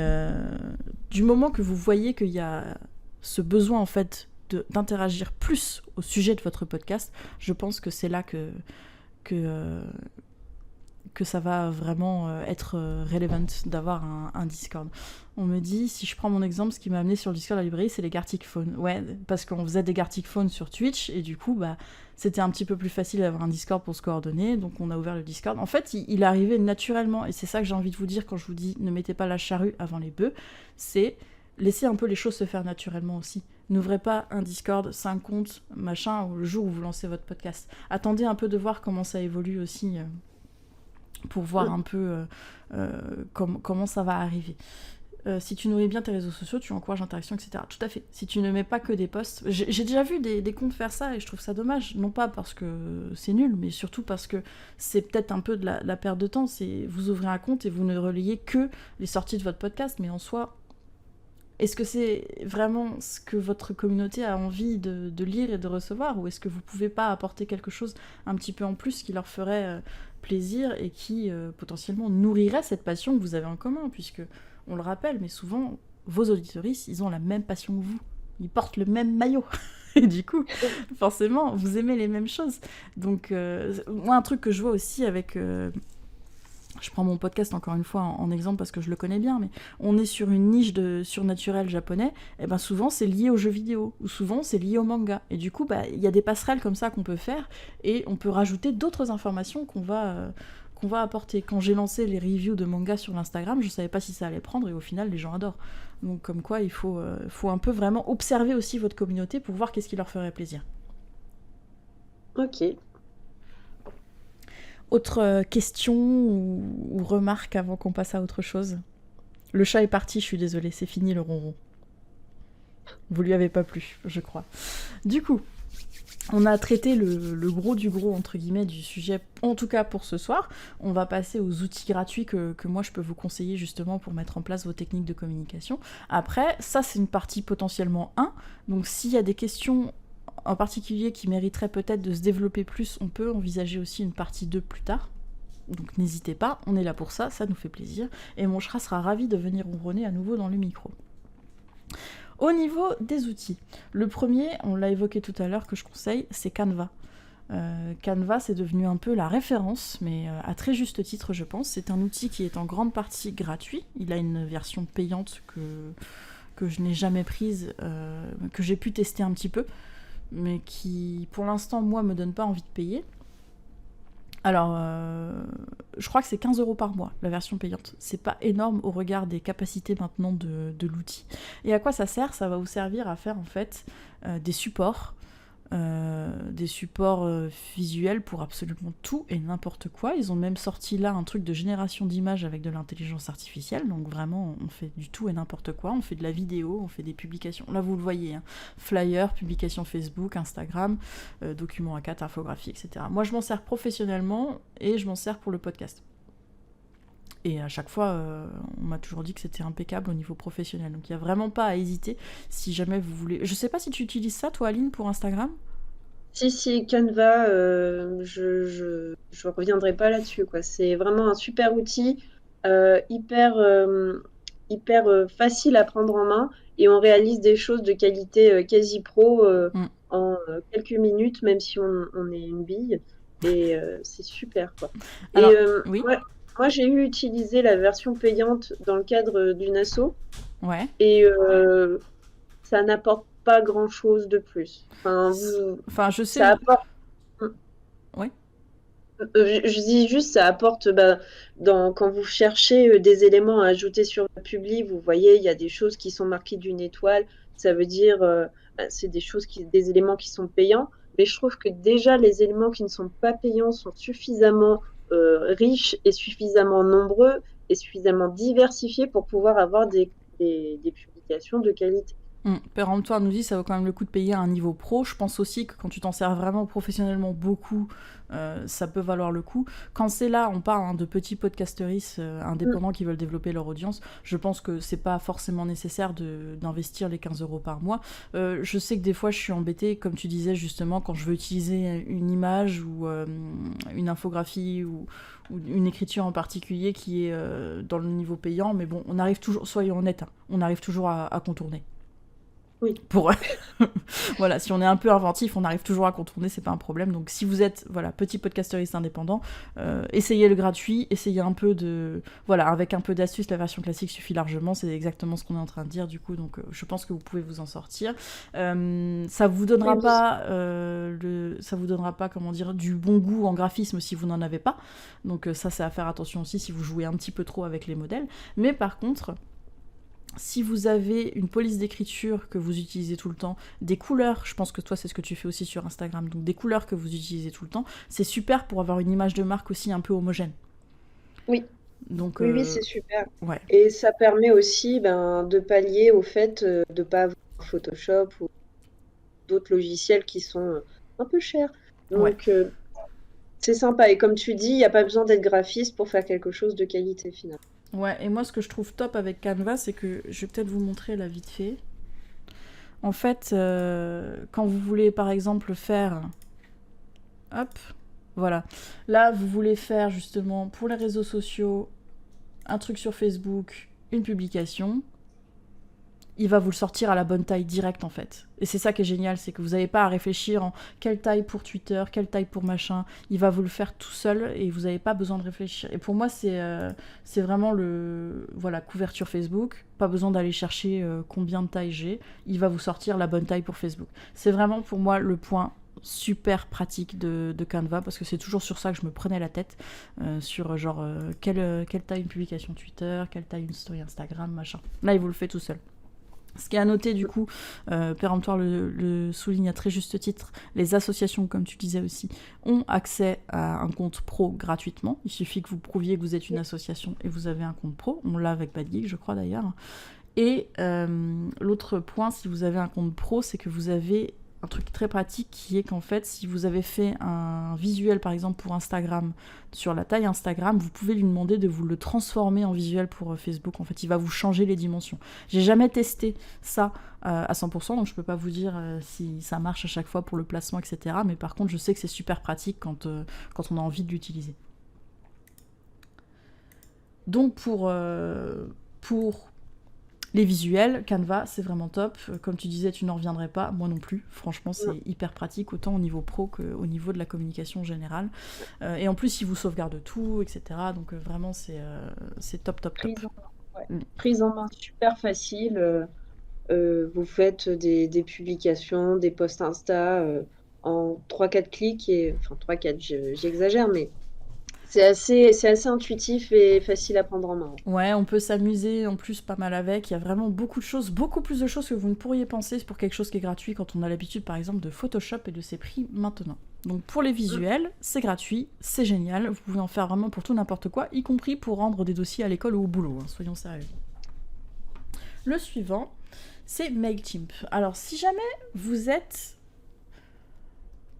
du moment que vous voyez qu'il y a ce besoin, en fait, d'interagir plus au sujet de votre podcast, je pense que c'est là que ça va vraiment être relevant d'avoir un Discord. On me dit, si je prends mon exemple, ce qui m'a amené sur le Discord à la librairie, c'est les Gartic Phones. Ouais, parce qu'on faisait des Gartic Phones sur Twitch, et du coup, c'était un petit peu plus facile d'avoir un Discord pour se coordonner, donc on a ouvert le Discord. En fait, il est arrivé naturellement, et c'est ça que j'ai envie de vous dire quand je vous dis ne mettez pas la charrue avant les bœufs, c'est laisser un peu les choses se faire naturellement aussi. N'ouvrez pas un Discord, 5 comptes, machin, le jour où vous lancez votre podcast. Attendez un peu de voir comment ça évolue aussi, pour voir un peu comment ça va arriver. Si tu nourris bien tes réseaux sociaux, tu encourages l'interaction, etc. Tout à fait. Si tu ne mets pas que des posts... J'ai déjà vu des comptes faire ça et je trouve ça dommage. Non pas parce que c'est nul, mais surtout parce que c'est peut-être un peu de la perte de temps. C'est vous ouvrez un compte et vous ne relayez que les sorties de votre podcast, mais en soi... Est-ce que c'est vraiment ce que votre communauté a envie de lire et de recevoir, ou est-ce que vous pouvez pas apporter quelque chose un petit peu en plus qui leur ferait plaisir et qui potentiellement nourrirait cette passion que vous avez en commun, puisque, on le rappelle, mais souvent, vos auditeuristes, ils ont la même passion que vous. Ils portent le même maillot. Et du coup, forcément, vous aimez les mêmes choses. Donc, moi, un truc que je vois aussi avec... je prends mon podcast encore une fois en exemple parce que je le connais bien, mais on est sur une niche de surnaturel japonais, et ben souvent c'est lié aux jeux vidéo, ou souvent c'est lié au manga. Et du coup, il y a des passerelles comme ça qu'on peut faire, et on peut rajouter d'autres informations qu'on va apporter. Quand j'ai lancé les reviews de manga sur l'Instagram, je savais pas si ça allait prendre, et au final, les gens adorent. Donc comme quoi, il faut un peu vraiment observer aussi votre communauté pour voir qu'est-ce qui leur ferait plaisir. Ok. Autre question ou remarque avant qu'on passe à autre chose? Le chat est parti, je suis désolée, c'est fini le ronron. Vous lui avez pas plu, je crois. Du coup, on a traité le gros du gros, entre guillemets, du sujet, en tout cas pour ce soir. On va passer aux outils gratuits que moi je peux vous conseiller justement pour mettre en place vos techniques de communication. Après, ça c'est une partie potentiellement 1. Donc s'il y a des questions en particulier qui mériterait peut-être de se développer plus, on peut envisager aussi une partie 2 plus tard. Donc n'hésitez pas, on est là pour ça nous fait plaisir. Et mon chat sera ravi de venir ronronner à nouveau dans le micro. Au niveau des outils, le premier, on l'a évoqué tout à l'heure, que je conseille, c'est Canva. Canva, c'est devenu un peu la référence, mais à très juste titre, je pense. C'est un outil qui est en grande partie gratuit. Il a une version payante que je n'ai jamais prise, que j'ai pu tester un petit peu, mais qui, pour l'instant, moi, me donne pas envie de payer. Alors, je crois que c'est 15 € par mois, la version payante. C'est pas énorme au regard des capacités maintenant de l'outil. Et à quoi ça sert? Ça va vous servir à faire, en fait, des supports visuels pour absolument tout et n'importe quoi. Ils ont même sorti là un truc de génération d'images avec de l'intelligence artificielle, donc vraiment on fait du tout et n'importe quoi, on fait de la vidéo, on fait des publications, là vous le voyez, hein. Flyers, publications Facebook, Instagram, documents A4, infographies, etc. Moi je m'en sers professionnellement et je m'en sers pour le podcast. Et à chaque fois, on m'a toujours dit que c'était impeccable au niveau professionnel. Donc il n'y a vraiment pas à hésiter si jamais vous voulez... Je sais pas si tu utilises ça, toi, Aline, pour Instagram? Si, Canva, je reviendrai pas là-dessus, quoi. C'est vraiment un super outil, hyper facile à prendre en main et on réalise des choses de qualité quasi pro Mm. en quelques minutes, même si on est une bille. Et c'est super, quoi. Et Alors, oui, moi, j'ai utilisé la version payante dans le cadre d'une asso, ouais. et ça n'apporte pas grand-chose de plus. Enfin, Enfin, je sais... ça apporte. Ouais. Je dis juste, ça apporte, quand vous cherchez des éléments à ajouter sur votre publi, vous voyez, il y a des choses qui sont marquées d'une étoile. Ça veut dire, c'est des éléments qui sont payants. Mais je trouve que déjà, les éléments qui ne sont pas payants sont suffisamment riches et suffisamment nombreux et suffisamment diversifiés pour pouvoir avoir des publications de qualité. Péremptoire nous dit ça vaut quand même le coup de payer à un niveau pro. Je pense aussi que quand tu t'en sers vraiment professionnellement beaucoup, ça peut valoir le coup. Quand c'est là, on parle de petits podcasteristes indépendants qui veulent développer leur audience, je pense que c'est pas forcément nécessaire d'investir les 15 € par mois. Je sais que des fois je suis embêtée, comme tu disais justement, quand je veux utiliser une image ou une infographie ou une écriture en particulier qui est dans le niveau payant, mais bon, on arrive toujours, soyons honnêtes, on arrive toujours à contourner. Oui. Pour voilà, si on est un peu inventif, on arrive toujours à contourner, c'est pas un problème. Donc si vous êtes petit podcasteriste indépendant, essayez le gratuit, essayez un peu de avec un peu d'astuce, la version classique suffit largement. C'est exactement ce qu'on est en train de dire du coup. Donc je pense que vous pouvez vous en sortir. Ça vous donnera pas comment dire du bon goût en graphisme si vous n'en avez pas. Donc ça c'est à faire attention aussi si vous jouez un petit peu trop avec les modèles. Mais par contre, si vous avez une police d'écriture que vous utilisez tout le temps, des couleurs, je pense que toi c'est ce que tu fais aussi sur Instagram, donc des couleurs que vous utilisez tout le temps, c'est super pour avoir une image de marque aussi un peu homogène. Oui. Donc, Oui, c'est super. Ouais. Et ça permet aussi de pallier au fait de ne pas avoir Photoshop ou d'autres logiciels qui sont un peu chers. Donc, c'est sympa. Et comme tu dis, il n'y a pas besoin d'être graphiste pour faire quelque chose de qualité finalement. Ouais, et moi ce que je trouve top avec Canva, c'est que je vais peut-être vous montrer là vite fait. En fait, quand vous voulez par exemple faire... Hop, voilà. Là, vous voulez faire justement pour les réseaux sociaux un truc sur Facebook, une publication, il va vous le sortir à la bonne taille directe en fait. Et c'est ça qui est génial, c'est que vous n'avez pas à réfléchir en quelle taille pour Twitter, quelle taille pour machin. Il va vous le faire tout seul et vous n'avez pas besoin de réfléchir. Et pour moi, c'est vraiment couverture Facebook. Pas besoin d'aller chercher combien de taille j'ai. Il va vous sortir la bonne taille pour Facebook. C'est vraiment pour moi le point super pratique de Canva parce que c'est toujours sur ça que je me prenais la tête sur quelle taille une publication Twitter, quelle taille une story Instagram, machin. Là, il vous le fait tout seul. Ce qui est à noter du coup, Péremptoire le souligne à très juste titre, les associations, comme tu disais aussi, ont accès à un compte pro gratuitement. Il suffit que vous prouviez que vous êtes une association et vous avez un compte pro. On l'a avec Bad Geek, je crois d'ailleurs. Et l'autre point, si vous avez un compte pro, c'est que vous avez un truc très pratique qui est qu'en fait, si vous avez fait un visuel par exemple pour Instagram, sur la taille Instagram, vous pouvez lui demander de vous le transformer en visuel pour Facebook. En fait, il va vous changer les dimensions. J'ai jamais testé ça à 100%, donc je peux pas vous dire si ça marche à chaque fois pour le placement, etc. Mais par contre, je sais que c'est super pratique quand on a envie de l'utiliser. Donc pour les visuels, Canva, c'est vraiment top. Comme tu disais, tu n'en reviendrais pas. Moi non plus. Franchement, c'est hyper pratique, autant au niveau pro qu'au niveau de la communication générale. Et en plus, il vous sauvegarde tout, etc. Donc vraiment, c'est top, top, top. Prise en main super facile. Vous faites des publications, des posts Insta en 3-4 clics. Enfin, 3-4, j'exagère, mais... C'est assez intuitif et facile à prendre en main. Ouais, on peut s'amuser en plus pas mal avec. Il y a vraiment beaucoup de choses, beaucoup plus de choses que vous ne pourriez penser pour quelque chose qui est gratuit quand on a l'habitude par exemple de Photoshop et de ses prix maintenant. Donc pour les visuels, c'est gratuit, c'est génial. Vous pouvez en faire vraiment pour tout n'importe quoi, y compris pour rendre des dossiers à l'école ou au boulot, hein, soyons sérieux. Le suivant, c'est Mailchimp. Alors si jamais vous êtes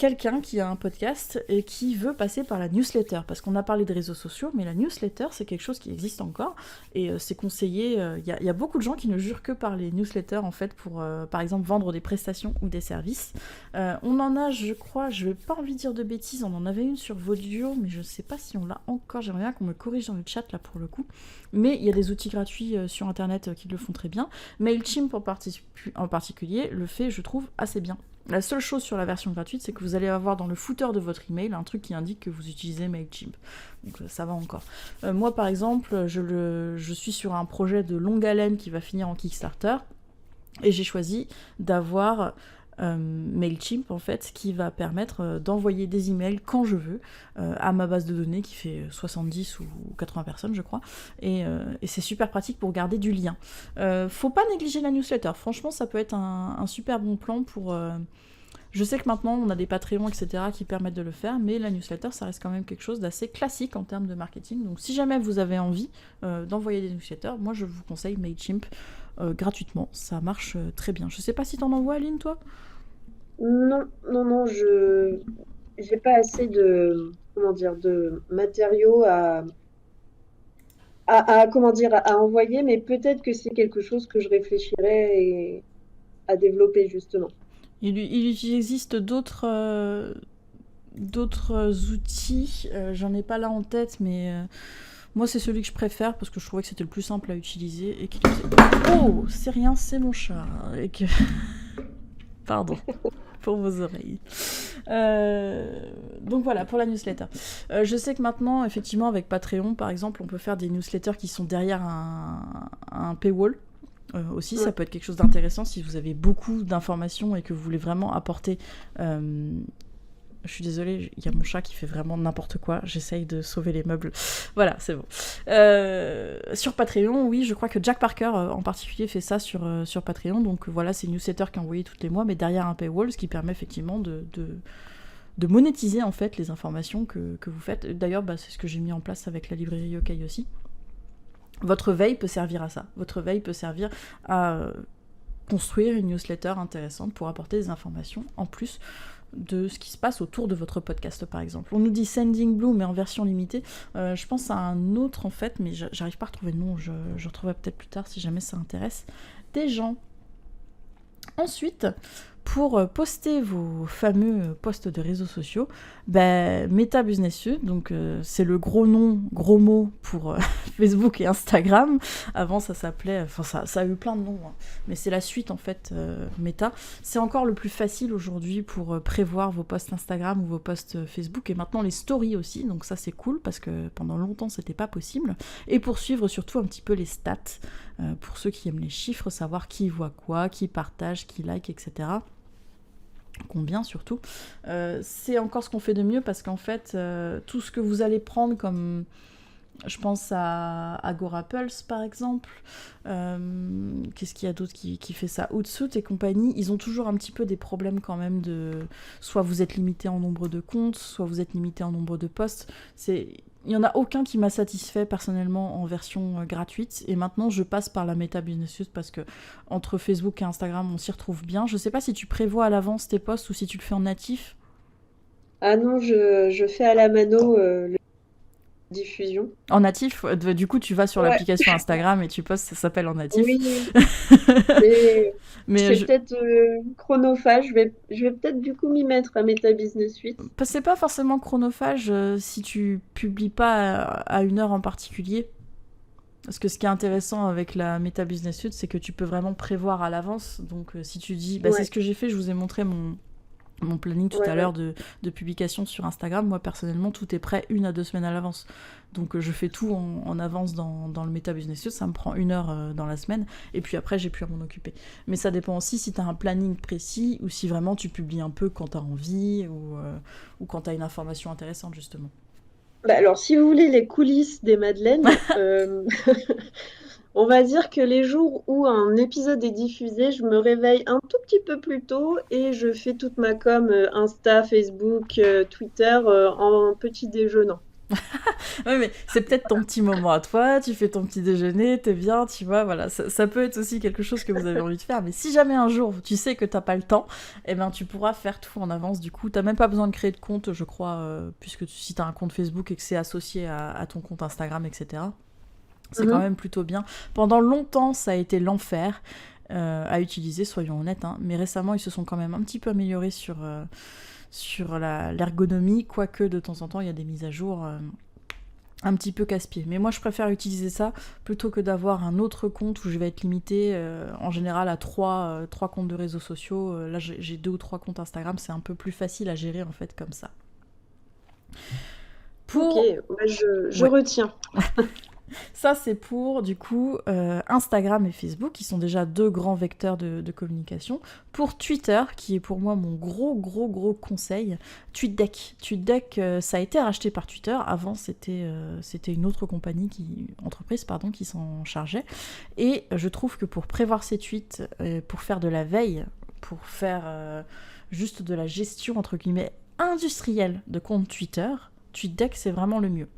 quelqu'un qui a un podcast et qui veut passer par la newsletter, parce qu'on a parlé de réseaux sociaux, mais la newsletter, c'est quelque chose qui existe encore, et c'est conseillé, y a beaucoup de gens qui ne jurent que par les newsletters, en fait, pour, par exemple, vendre des prestations ou des services. On en a, je crois, je vais pas envie de dire de bêtises, on en avait une sur Vodio, mais je sais pas si on l'a encore, j'aimerais bien qu'on me corrige dans le chat, là, pour le coup. Mais il y a des outils gratuits sur Internet qui le font très bien. MailChimp en particulier le fait, je trouve, assez bien. La seule chose sur la version gratuite, c'est que vous allez avoir dans le footer de votre email un truc qui indique que vous utilisez MailChimp. Donc ça va encore. Moi, par exemple, je suis sur un projet de longue haleine qui va finir en Kickstarter, et j'ai choisi d'avoir MailChimp, en fait, qui va permettre d'envoyer des emails quand je veux à ma base de données qui fait 70 ou 80 personnes, je crois. Et c'est super pratique pour garder du lien. Faut pas négliger la newsletter. Franchement, ça peut être un super bon plan pour... Je sais que maintenant, on a des Patreons, etc., qui permettent de le faire, mais la newsletter, ça reste quand même quelque chose d'assez classique en termes de marketing. Donc si jamais vous avez envie d'envoyer des newsletters, moi, je vous conseille MailChimp gratuitement. Ça marche très bien. Je sais pas si t'en envoies, Aline, toi ? Non, non, non, j'ai pas assez de, comment dire, de matériaux comment dire, à envoyer, mais peut-être que c'est quelque chose que je réfléchirais à développer, justement. Il existe d'autres outils, j'en ai pas là en tête, mais moi c'est celui que je préfère parce que je trouvais que c'était le plus simple à utiliser et qui... Oh, c'est rien, c'est mon chat. Et que... Pardon. Pour vos oreilles. Donc voilà, pour la newsletter. Je sais que maintenant, effectivement, avec Patreon, par exemple, on peut faire des newsletters qui sont derrière un paywall. Aussi, ça peut être quelque chose d'intéressant si vous avez beaucoup d'informations et que vous voulez vraiment apporter... Je suis désolée, il y a mon chat qui fait vraiment n'importe quoi. J'essaye de sauver les meubles. Voilà, c'est bon. Sur Patreon, oui, je crois que Jack Parker en particulier fait ça sur Patreon. Donc voilà, c'est une newsletter qui est envoyée tous les mois, mais derrière un paywall, ce qui permet effectivement de monétiser en fait les informations que vous faites. D'ailleurs, c'est ce que j'ai mis en place avec la librairie Yokai aussi. Votre veille peut servir à ça. Votre veille peut servir à construire une newsletter intéressante pour apporter des informations en plus de ce qui se passe autour de votre podcast, par exemple. On nous dit Sending Blue, mais en version limitée. Je pense à un autre, en fait, mais j'arrive pas à retrouver le nom. Je retrouverai peut-être plus tard, si jamais ça intéresse des gens. Ensuite, pour poster vos fameux posts de réseaux sociaux, Meta Business Suite, donc c'est le gros mot pour Facebook et Instagram. Avant ça s'appelait, ça a eu plein de noms, hein, mais c'est la suite en fait Meta. C'est encore le plus facile aujourd'hui pour prévoir vos posts Instagram ou vos posts Facebook, et maintenant les stories aussi, donc ça c'est cool parce que pendant longtemps c'était pas possible. Et pour suivre surtout un petit peu les stats, pour ceux qui aiment les chiffres, savoir qui voit quoi, qui partage, qui like, etc. Combien surtout. C'est encore ce qu'on fait de mieux parce qu'en fait, tout ce que vous allez prendre comme... Je pense à Agorapulse par exemple. Qu'est-ce qu'il y a d'autre qui fait ça? Hootsuite et compagnie, ils ont toujours un petit peu des problèmes quand même de... Soit vous êtes limité en nombre de comptes, soit vous êtes limité en nombre de posts. Il n'y en a aucun qui m'a satisfait personnellement en version gratuite, et maintenant je passe par la Meta Business Suite parce que entre Facebook et Instagram on s'y retrouve bien. Je sais pas si tu prévois à l'avance tes posts ou si tu le fais en natif. Ah non, je fais à la mano diffusion. En natif, du coup tu vas sur l'application Instagram et tu postes, ça s'appelle en natif. Oui, mais c'est peut-être chronophage. Je vais peut-être du coup m'y mettre à Meta Business Suite. C'est pas forcément chronophage si tu publies pas à une heure en particulier. Parce que ce qui est intéressant avec la Meta Business Suite, c'est que tu peux vraiment prévoir à l'avance. Donc si tu dis, c'est ce que j'ai fait, je vous ai montré mon planning tout à l'heure de publication sur Instagram. Moi personnellement, tout est prêt 1 à 2 semaines à l'avance. Donc je fais tout en avance dans le Meta Business Suite, ça me prend 1 heure dans la semaine, et puis après j'ai plus à m'en occuper. Mais ça dépend aussi si tu as un planning précis, ou si vraiment tu publies un peu quand tu as envie, ou quand tu as une information intéressante justement. Alors si vous voulez les coulisses des Madeleines, on va dire que les jours où un épisode est diffusé, je me réveille un tout petit peu plus tôt et je fais toute ma com Insta, Facebook, Twitter en petit déjeunant. Ouais, mais c'est peut-être ton petit moment à toi, tu fais ton petit déjeuner, t'es bien, tu vois, voilà. Ça peut être aussi quelque chose que vous avez envie de faire, mais si jamais un jour tu sais que t'as pas le temps, eh ben tu pourras faire tout en avance, du coup. T'as même pas besoin de créer de compte, je crois, puisque si t'as un compte Facebook et que c'est associé à ton compte Instagram, etc. C'est quand même plutôt bien. Pendant longtemps, ça a été l'enfer à utiliser, soyons honnêtes, hein, mais récemment, ils se sont quand même un petit peu améliorés sur l'ergonomie, quoique de temps en temps, il y a des mises à jour un petit peu casse-pied. Mais moi, je préfère utiliser ça plutôt que d'avoir un autre compte où je vais être limitée en général à trois comptes de réseaux sociaux. Là, j'ai 2 ou 3 comptes Instagram, c'est un peu plus facile à gérer en fait comme ça. Ok, je retiens. Ça, c'est pour, du coup, Instagram et Facebook, qui sont déjà 2 grands vecteurs de communication. Pour Twitter, qui est pour moi mon gros conseil, TweetDeck. TweetDeck, ça a été racheté par Twitter. Avant, c'était une autre entreprise qui s'en chargeait. Et je trouve que pour prévoir ses tweets, pour faire de la veille, pour faire juste de la gestion, entre guillemets, industrielle de compte Twitter, TweetDeck, c'est vraiment le mieux.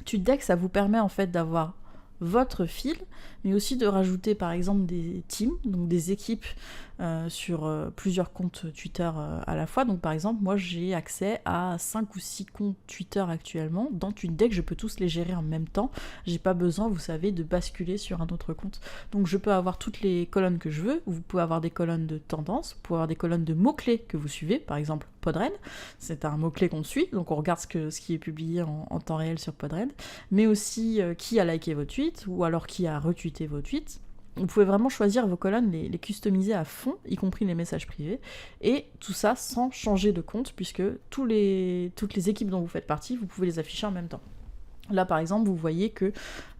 TweetDeck, ça vous permet en fait d'avoir votre fil, mais aussi de rajouter par exemple des teams, donc des équipes sur plusieurs comptes Twitter à la fois. Donc par exemple, moi j'ai accès à 5 ou 6 comptes Twitter actuellement. Dans TweetDeck, je peux tous les gérer en même temps. J'ai pas besoin, vous savez, de basculer sur un autre compte. Donc je peux avoir toutes les colonnes que je veux. Vous pouvez avoir des colonnes de tendance, vous pouvez avoir des colonnes de mots-clés que vous suivez, par exemple Podren, c'est un mot-clé qu'on suit, donc on regarde ce qui est publié en temps réel sur Podren, mais aussi qui a liké vos tweets, ou alors qui a retweeté vos tweets. Vous pouvez vraiment choisir vos colonnes, les customiser à fond, y compris les messages privés, et tout ça sans changer de compte, puisque toutes les équipes dont vous faites partie, vous pouvez les afficher en même temps. Là, par exemple, vous voyez que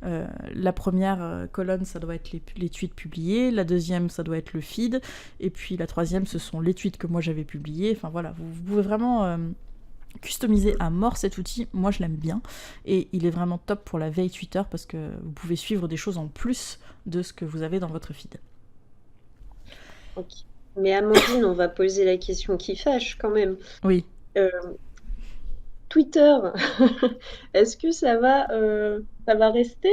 la première colonne, ça doit être les tweets publiés, la deuxième, ça doit être le feed, et puis la troisième, ce sont les tweets que moi j'avais publiés. Enfin voilà, vous pouvez vraiment customiser à mort cet outil. Moi, je l'aime bien, et il est vraiment top pour la veille Twitter, parce que vous pouvez suivre des choses en plus de ce que vous avez dans votre feed. Ok. Mais Amandine, on va poser la question qui fâche quand même. Oui. Twitter, est-ce que ça va rester?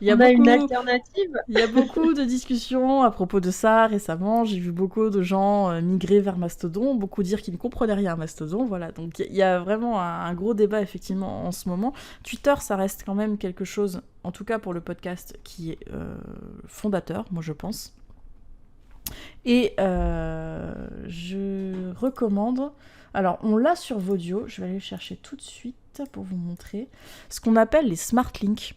On a une alternative? Il y a beaucoup de discussions à propos de ça récemment. J'ai vu beaucoup de gens migrer vers Mastodon, beaucoup dire qu'ils ne comprenaient rien à Mastodon. Voilà, donc il y a vraiment un gros débat effectivement en ce moment. Twitter, ça reste quand même quelque chose, en tout cas pour le podcast, qui est fondateur, moi je pense. Et je recommande... Alors, on l'a sur Vodio, je vais aller le chercher tout de suite pour vous montrer. Ce qu'on appelle les smart links.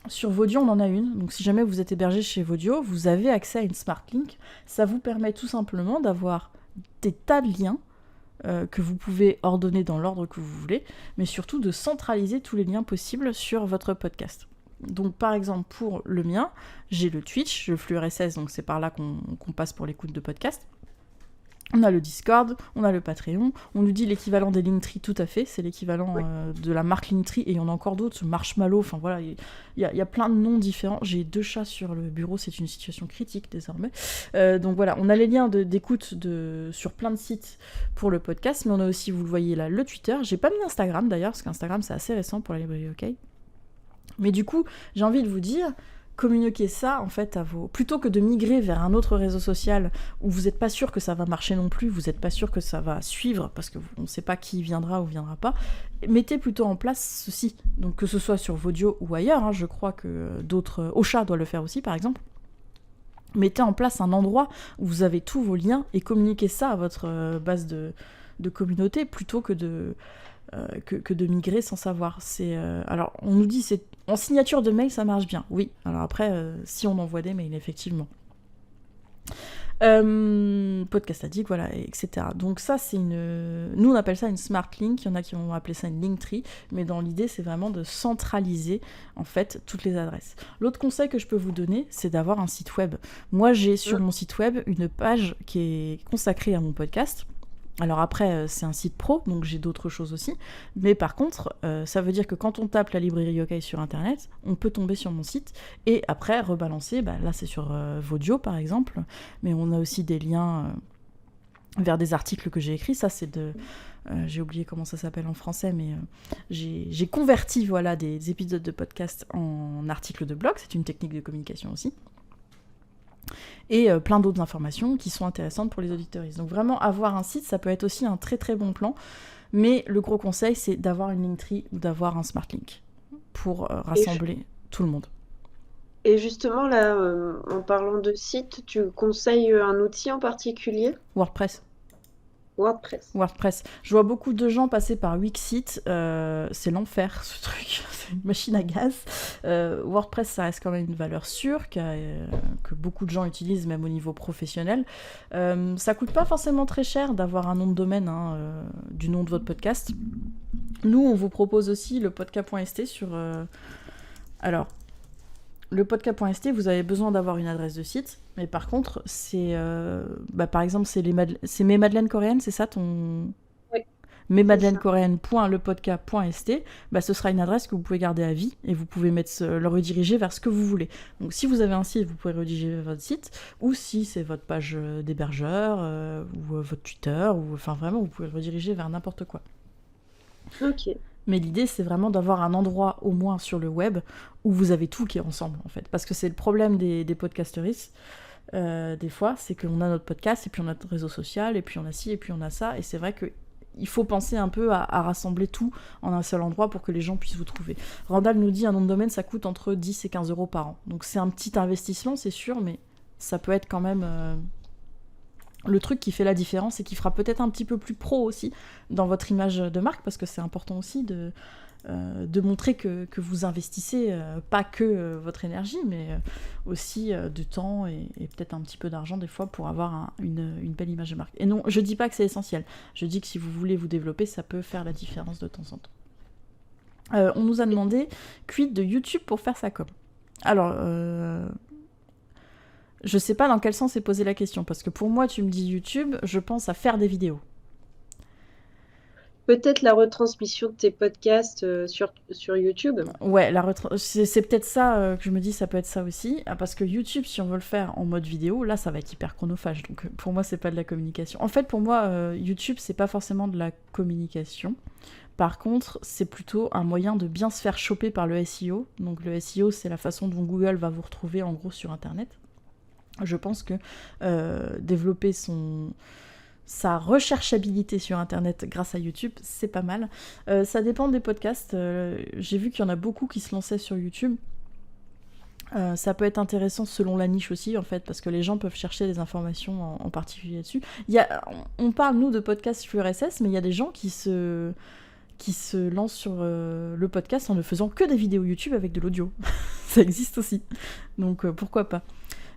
Sur Vodio, on en a une. Donc, si jamais vous êtes hébergé chez Vodio, vous avez accès à une smart link. Ça vous permet tout simplement d'avoir des tas de liens que vous pouvez ordonner dans l'ordre que vous voulez, mais surtout de centraliser tous les liens possibles sur votre podcast. Donc par exemple pour le mien, j'ai le Twitch, le flux RSS, donc c'est par là qu'on passe pour l'écoute de podcast. On a le Discord, on a le Patreon, on nous dit l'équivalent des Linktree, tout à fait, c'est l'équivalent de la marque Linktree, et il y en a encore d'autres, Marshmallow, enfin voilà, il y a plein de noms différents. J'ai 2 chats sur le bureau, c'est une situation critique désormais. Donc voilà, on a les liens d'écoute sur plein de sites pour le podcast, mais on a aussi, vous le voyez là, le Twitter. J'ai pas mis Instagram d'ailleurs, parce qu'Instagram c'est assez récent pour la librairie OK. Mais du coup, j'ai envie de vous dire, communiquez ça en fait à vos... Plutôt que de migrer vers un autre réseau social où vous n'êtes pas sûr que ça va marcher non plus, vous n'êtes pas sûr que ça va suivre, parce qu'on ne sait pas qui viendra ou viendra pas, mettez plutôt en place ceci. Donc que ce soit sur Vodio ou ailleurs, hein, je crois que d'autres... Ocha doit le faire aussi par exemple. Mettez en place un endroit où vous avez tous vos liens et communiquez ça à votre base de communauté plutôt que de migrer sans savoir. Alors, on nous dit, c'est en signature de mail, ça marche bien. Oui, alors après, si on envoie des mails, effectivement. Podcast addict, voilà, etc. Donc ça, c'est nous, on appelle ça une smart link. Il y en a qui vont appeler ça une linktree. Mais dans l'idée, c'est vraiment de centraliser, en fait, toutes les adresses. L'autre conseil que je peux vous donner, c'est d'avoir un site web. Moi, j'ai sur mon site web une page qui est consacrée à mon podcast. Alors après, c'est un site pro, donc j'ai d'autres choses aussi. Mais par contre, ça veut dire que quand on tape la librairie Yokai sur Internet, on peut tomber sur mon site et après rebalancer. Là, c'est sur Vodio, par exemple. Mais on a aussi des liens vers des articles que j'ai écrits. Ça, c'est j'ai oublié comment ça s'appelle en français, mais j'ai converti des épisodes de podcast en articles de blog. C'est une technique de communication aussi. Et plein d'autres informations qui sont intéressantes pour les auditeuristes. Donc vraiment, avoir un site, ça peut être aussi un très très bon plan. Mais le gros conseil, c'est d'avoir une Linktree ou d'avoir un Smart Link pour rassembler tout le monde. Et justement, là, en parlant de site, tu conseilles un outil en particulier? WordPress. WordPress. Je vois beaucoup de gens passer par Wixit. C'est l'enfer, ce truc. C'est une machine à gaz. WordPress, ça reste quand même une valeur sûre que beaucoup de gens utilisent, même au niveau professionnel. Ça coûte pas forcément très cher d'avoir un nom de domaine du nom de votre podcast. Nous, on vous propose aussi le podcast.st sur... Alors, le podcast.st, vous avez besoin d'avoir une adresse de site, mais par contre, c'est... par exemple, c'est mes madeleines coréennes, c'est ça ton... Oui. mesmadeleines-coréennes.lepodcast.st, ce sera une adresse que vous pouvez garder à vie, et vous pouvez le rediriger vers ce que vous voulez. Donc si vous avez un site, vous pouvez rediriger votre site, ou si c'est votre page d'hébergeur, ou votre Twitter, ou enfin vraiment, vous pouvez le rediriger vers n'importe quoi. Ok. Mais l'idée, c'est vraiment d'avoir un endroit, au moins sur le web, où vous avez tout qui est ensemble, en fait. Parce que c'est le problème des podcasteristes, des fois, c'est qu'on a notre podcast, et puis on a notre réseau social, et puis on a ci, et puis on a ça, et c'est vrai qu'il faut penser un peu à rassembler tout en un seul endroit pour que les gens puissent vous trouver. Randall nous dit, un nom de domaine, ça coûte entre 10 et 15 euros par an. Donc c'est un petit investissement, c'est sûr, mais ça peut être quand même... le truc qui fait la différence et qui fera peut-être un petit peu plus pro aussi dans votre image de marque, parce que c'est important aussi de montrer que vous investissez pas que votre énergie, mais aussi du temps et peut-être un petit peu d'argent des fois pour avoir une belle image de marque. Et non, je dis pas que c'est essentiel, je dis que si vous voulez vous développer, ça peut faire la différence de temps en temps. On nous a demandé quid de YouTube pour faire sa com. Alors... je sais pas dans quel sens est posée la question, parce que pour moi, tu me dis YouTube, je pense à faire des vidéos. Peut-être la retransmission de tes podcasts sur YouTube. Ouais, c'est peut-être ça que je me dis, ça peut être ça aussi, parce que YouTube, si on veut le faire en mode vidéo, là, ça va être hyper chronophage, donc pour moi, c'est pas de la communication. En fait, pour moi, YouTube, c'est pas forcément de la communication. Par contre, c'est plutôt un moyen de bien se faire choper par le SEO. Donc le SEO, c'est la façon dont Google va vous retrouver, en gros, sur Internet. Je pense que développer sa recherchabilité sur Internet grâce à YouTube, c'est pas mal. Ça dépend des podcasts. J'ai vu qu'il y en a beaucoup qui se lançaient sur YouTube. Ça peut être intéressant selon la niche aussi, en fait, parce que les gens peuvent chercher des informations en particulier là-dessus. On parle, nous, de podcasts flux RSS, mais il y a des gens qui se lancent sur le podcast en ne faisant que des vidéos YouTube avec de l'audio. Ça existe aussi. Donc, pourquoi pas.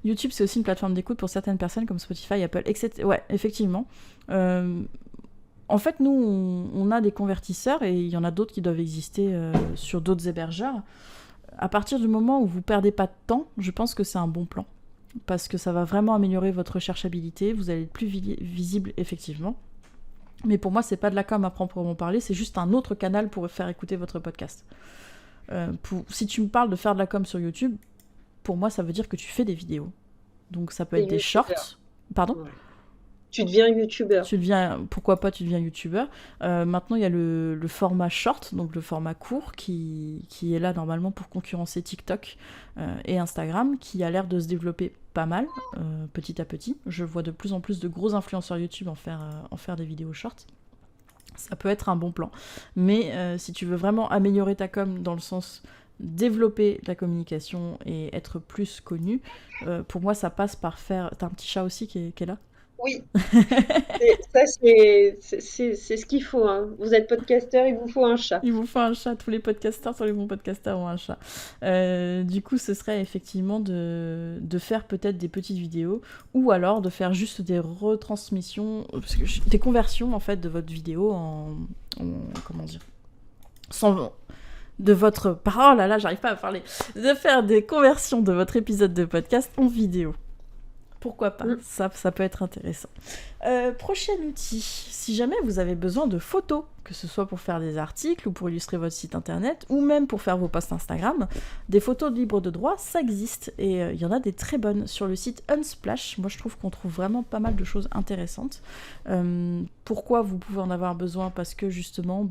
YouTube, c'est aussi une plateforme d'écoute pour certaines personnes comme Spotify, Apple, etc. Ouais, effectivement. En fait, nous, on a des convertisseurs et il y en a d'autres qui doivent exister sur d'autres hébergeurs. À partir du moment où vous perdez pas de temps, je pense que c'est un bon plan. Parce que ça va vraiment améliorer votre recherchabilité, vous allez être plus visible, effectivement. Mais pour moi, c'est pas de la com à proprement parler, c'est juste un autre canal pour faire écouter votre podcast. Si tu me parles de faire de la com sur YouTube, pour moi, ça veut dire que tu fais des vidéos. Donc ça peut être des shorts. Pardon ? Ouais. Tu deviens youtubeur. Pourquoi pas, tu deviens youtubeur. Maintenant, il y a le format short, donc le format court, qui est là normalement pour concurrencer TikTok et Instagram, qui a l'air de se développer pas mal, petit à petit. Je vois de plus en plus de gros influenceurs YouTube en faire des vidéos short. Ça peut être un bon plan. Mais si tu veux vraiment améliorer ta com dans le sens... développer la communication et être plus connu, pour moi ça passe par faire... T'as un petit chat aussi qui est là ? Oui, ça c'est ce qu'il faut, hein. Vous êtes podcasteur, il vous faut un chat. Il vous faut un chat, tous les podcasteurs, tous les bons podcasteurs ont un chat. Du coup, ce serait effectivement de faire peut-être des petites vidéos, ou alors de faire juste des retransmissions, des conversions en fait de votre vidéo en comment dire, de votre... Oh là là, j'arrive pas à parler. De faire des conversions de votre épisode de podcast en vidéo. Pourquoi pas, ça peut être intéressant. Prochain outil, si jamais vous avez besoin de photos, que ce soit pour faire des articles ou pour illustrer votre site internet, ou même pour faire vos posts Instagram, des photos libres de droit, ça existe, et il y en a des très bonnes sur le site Unsplash. Moi je trouve qu'on trouve vraiment pas mal de choses intéressantes. Pourquoi vous pouvez en avoir besoin? Parce que justement,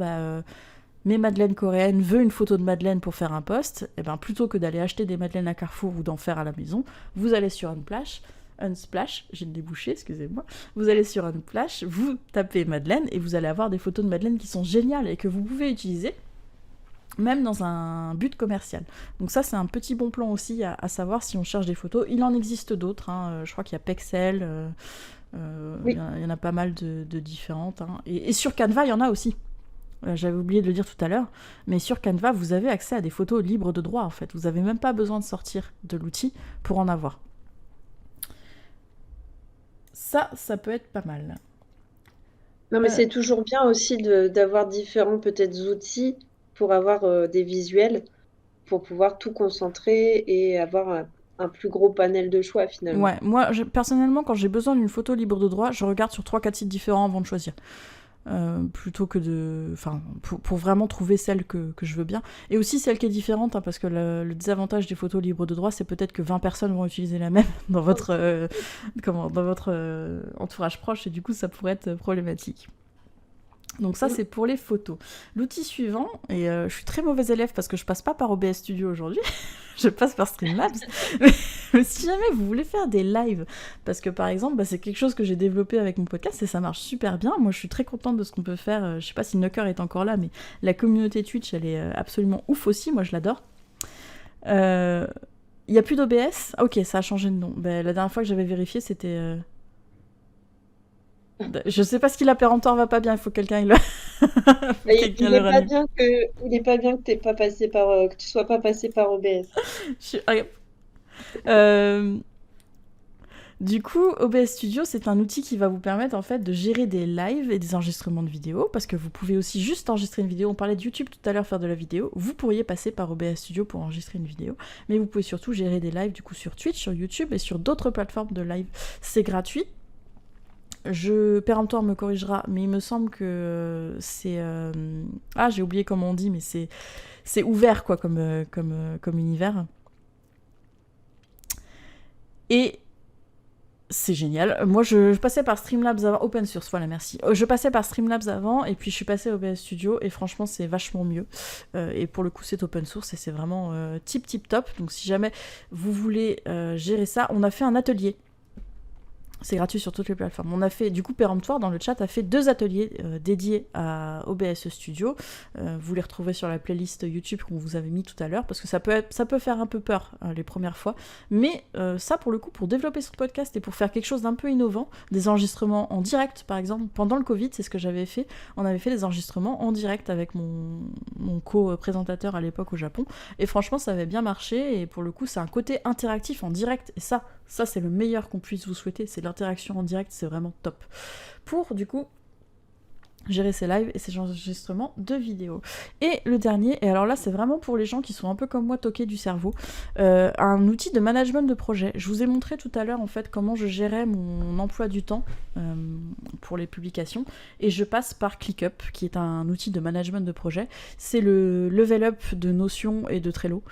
mes madeleines coréennes veut une photo de madeleine pour faire un post, et ben plutôt que d'aller acheter des madeleines à Carrefour ou d'en faire à la maison, vous allez sur Unsplash, j'ai débouché, excusez-moi, vous allez sur Unsplash, vous tapez Madeleine et vous allez avoir des photos de Madeleine qui sont géniales et que vous pouvez utiliser même dans un but commercial. Donc ça, c'est un petit bon plan aussi à savoir si on cherche des photos. Il en existe d'autres, je crois qu'il y a Pexel, Oui. il y en a pas mal de différentes. Et sur Canva, il y en a aussi. J'avais oublié de le dire tout à l'heure, mais sur Canva, vous avez accès à des photos libres de droit, en fait. Vous n'avez même pas besoin de sortir de l'outil pour en avoir. Ça peut être pas mal. Non, mais c'est toujours bien aussi d'avoir différents peut-être outils pour avoir des visuels, pour pouvoir tout concentrer et avoir un plus gros panel de choix finalement. Ouais, moi personnellement, quand j'ai besoin d'une photo libre de droit, je regarde sur 3-4 sites différents avant de choisir. Plutôt que de... Enfin, pour vraiment trouver celle que je veux bien. Et aussi celle qui est différente, parce que le désavantage des photos libres de droit, c'est peut-être que 20 personnes vont utiliser la même dans votre, dans votre entourage proche, et du coup, ça pourrait être problématique. Donc ça, c'est pour les photos. L'outil suivant, et je suis très mauvaise élève parce que je passe pas par OBS Studio aujourd'hui, je passe par Streamlabs, mais si jamais vous voulez faire des lives, parce que par exemple, c'est quelque chose que j'ai développé avec mon podcast et ça marche super bien, moi je suis très contente de ce qu'on peut faire, je sais pas si Knocker est encore là, mais la communauté Twitch, elle est absolument ouf aussi, moi je l'adore. Il y a plus d'OBS? Ah, ok, ça a changé de nom. La dernière fois que j'avais vérifié, c'était... Je sais pas ce qu'il a, péremptoire va pas bien, il faut que quelqu'un il le... Il est pas bien que t'aies pas passé par, que tu sois pas passé par OBS. Du coup, OBS Studio, c'est un outil qui va vous permettre en fait de gérer des lives et des enregistrements de vidéos, parce que vous pouvez aussi juste enregistrer une vidéo. On parlait de YouTube tout à l'heure, faire de la vidéo. Vous pourriez passer par OBS Studio pour enregistrer une vidéo, mais vous pouvez surtout gérer des lives du coup sur Twitch, sur YouTube et sur d'autres plateformes de live. C'est gratuit. Péremptoire me corrigera, mais il me semble que c'est... Ah, j'ai oublié comment on dit, mais c'est ouvert quoi comme univers. Et c'est génial. Moi, je passais par Streamlabs avant, open source, voilà, merci. Je passais par Streamlabs avant, et puis je suis passée à OBS Studio, et franchement, c'est vachement mieux. Et pour le coup, c'est open source, et c'est vraiment tip top. Donc si jamais vous voulez gérer ça, on a fait un atelier. C'est gratuit sur toutes les plateformes. On a fait, du coup, Péremptoire dans le chat a fait 2 ateliers dédiés à OBS Studio. Vous les retrouvez sur la playlist YouTube qu'on vous avait mis tout à l'heure, parce que ça peut faire un peu peur les premières fois. Mais ça, pour le coup, pour développer son podcast et pour faire quelque chose d'un peu innovant, des enregistrements en direct, par exemple, pendant le Covid, c'est ce que j'avais fait. On avait fait des enregistrements en direct avec mon co-présentateur à l'époque au Japon. Et franchement, ça avait bien marché. Et pour le coup, c'est un côté interactif en direct. Et ça c'est le meilleur qu'on puisse vous souhaiter, c'est l'interaction en direct, c'est vraiment top. Pour, du coup, gérer ses lives et ses enregistrements de vidéos. Et le dernier, et alors là c'est vraiment pour les gens qui sont un peu comme moi toqués du cerveau, un outil de management de projet. Je vous ai montré tout à l'heure en fait comment je gérais mon emploi du temps pour les publications, et je passe par ClickUp qui est un outil de management de projet. C'est le level up de Notion et de Trello.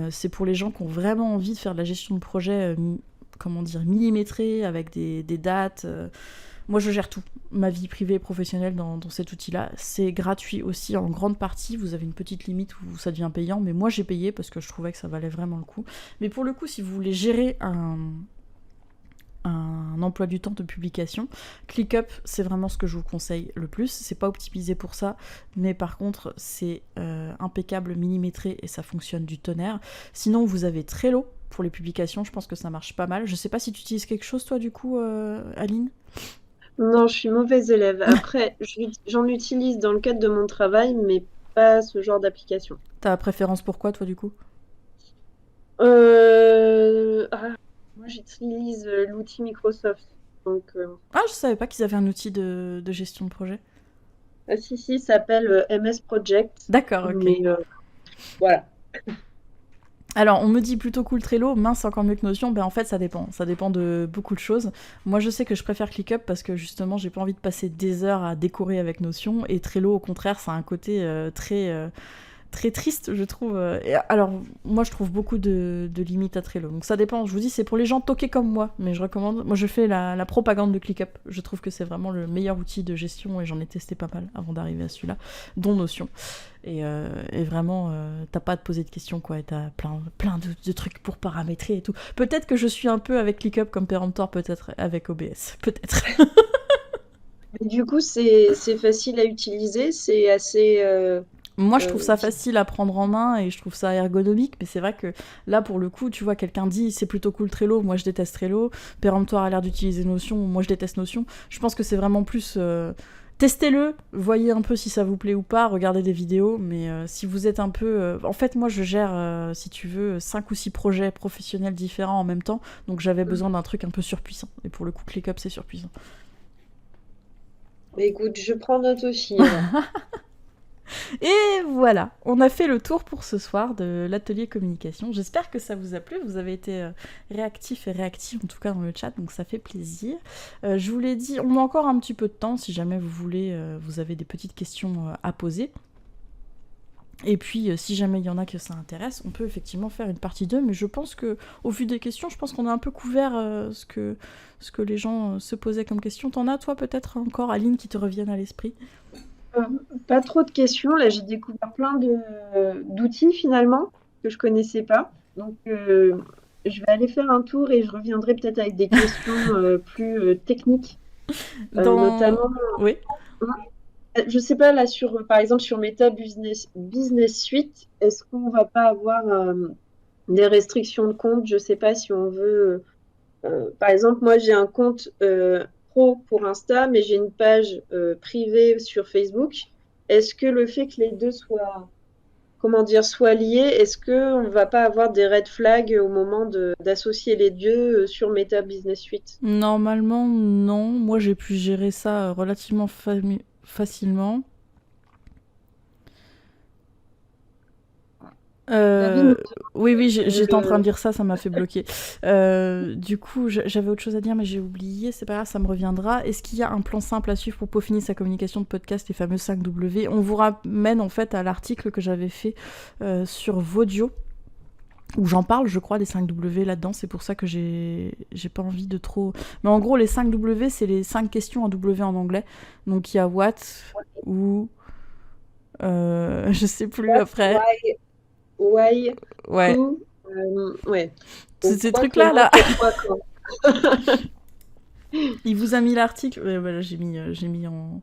C'est pour les gens qui ont vraiment envie de faire de la gestion de projet millimétrée avec des dates. Moi, je gère tout, ma vie privée et professionnelle dans cet outil-là. C'est gratuit aussi en grande partie. Vous avez une petite limite où ça devient payant, mais moi, j'ai payé parce que je trouvais que ça valait vraiment le coup. Mais pour le coup, si vous voulez gérer un emploi du temps de publication, ClickUp, c'est vraiment ce que je vous conseille le plus. C'est pas optimisé pour ça, mais par contre, c'est impeccable, millimétré, et ça fonctionne du tonnerre. Sinon, vous avez Trello pour les publications. Je pense que ça marche pas mal. Je sais pas si tu utilises quelque chose, toi, du coup, Aline ? Non, je suis mauvaise élève. Après, j'en utilise dans le cadre de mon travail, mais pas ce genre d'application. T'as préférence pour quoi, toi, du coup ? Moi, j'utilise l'outil Microsoft. Donc, Ah, je savais pas qu'ils avaient un outil de gestion de projet. si, ça s'appelle MS Project. D'accord, ok. Mais voilà. Alors, on me dit plutôt cool Trello, mince, encore mieux que Notion. Ben en fait, ça dépend. Ça dépend de beaucoup de choses. Moi, je sais que je préfère ClickUp parce que justement, j'ai pas envie de passer des heures à décorer avec Notion. Et Trello, au contraire, ça a un côté très triste, je trouve. Et alors, moi, je trouve beaucoup de limites à Trello. Donc, ça dépend. Je vous dis, c'est pour les gens toqués comme moi. Mais je recommande. Moi, je fais la propagande de ClickUp. Je trouve que c'est vraiment le meilleur outil de gestion et j'en ai testé pas mal avant d'arriver à celui-là, dont Notion. Et vraiment, t'as pas à te poser de questions, quoi. Et t'as plein de trucs pour paramétrer et tout. Peut-être que je suis un peu avec ClickUp comme Péremptoire, peut-être avec OBS. Peut-être. Mais du coup, c'est facile à utiliser, c'est assez Moi, je trouve ça vite. facile à prendre en main et je trouve ça ergonomique, mais c'est vrai que là, pour le coup, tu vois, quelqu'un dit c'est plutôt cool Trello, moi je déteste Trello, Péremptoire a l'air d'utiliser Notion, moi je déteste Notion. Je pense que c'est vraiment plus. Testez-le, voyez un peu si ça vous plaît ou pas, regardez des vidéos, mais si vous êtes un peu... En fait, moi, je gère, si tu veux, 5 ou 6 projets professionnels différents en même temps, donc j'avais besoin d'un truc un peu surpuissant. Et pour le coup, ClickUp, c'est surpuissant. Mais écoute, je prends note aussi alors. Et voilà, on a fait le tour pour ce soir de l'atelier communication. J'espère que ça vous a plu. Vous avez été réactifs et réactifs, en tout cas dans le chat, donc ça fait plaisir. Je vous l'ai dit, on a encore un petit peu de temps si jamais vous voulez, vous avez des petites questions à poser. Et puis, si jamais il y en a que ça intéresse, on peut effectivement faire une partie 2, mais je pense que, au vu des questions, je pense qu'on a un peu couvert ce que les gens se posaient comme question. T'en as, toi, peut-être encore, Aline, qui te reviennent à l'esprit? Euh, Pas trop de questions. Là, j'ai découvert plein d'outils finalement que je connaissais pas. Donc, je vais aller faire un tour et je reviendrai peut-être avec des questions plus techniques, Dans... notamment. Oui. Je sais pas là par exemple sur Meta Business Suite, est-ce qu'on va pas avoir des restrictions de compte? Je sais pas si on veut. Par exemple, moi j'ai un compte pro pour Insta, mais j'ai une page privée sur Facebook. Est-ce que le fait que les deux soient, comment dire, soient liés, est-ce que on va pas avoir des red flags au moment d'associer les deux sur Meta Business Suite? Normalement, non. Moi, j'ai pu gérer ça relativement facilement. David Euh, nous oui, oui, demande j'étais en train de le. dire ça, ça m'a fait bloquer. Du coup, j'avais autre chose à dire, mais j'ai oublié. C'est pas grave, ça me reviendra. Est-ce qu'il y a un plan simple à suivre pour peaufiner sa communication de podcast, les fameux 5W? On vous ramène en fait à l'article que j'avais fait sur Vodio, où j'en parle, je crois, des 5W là-dedans. C'est pour ça que j'ai pas envie de trop... Mais en gros, les 5W, c'est les 5 questions en W en anglais. Donc il y a what, ou... je sais plus What, après. why, Ouais. who, ouais. C'est ces Pourquoi, trucs-là, comment, là. pourquoi, quand. Il vous a mis l'article. Voilà, j'ai mis en...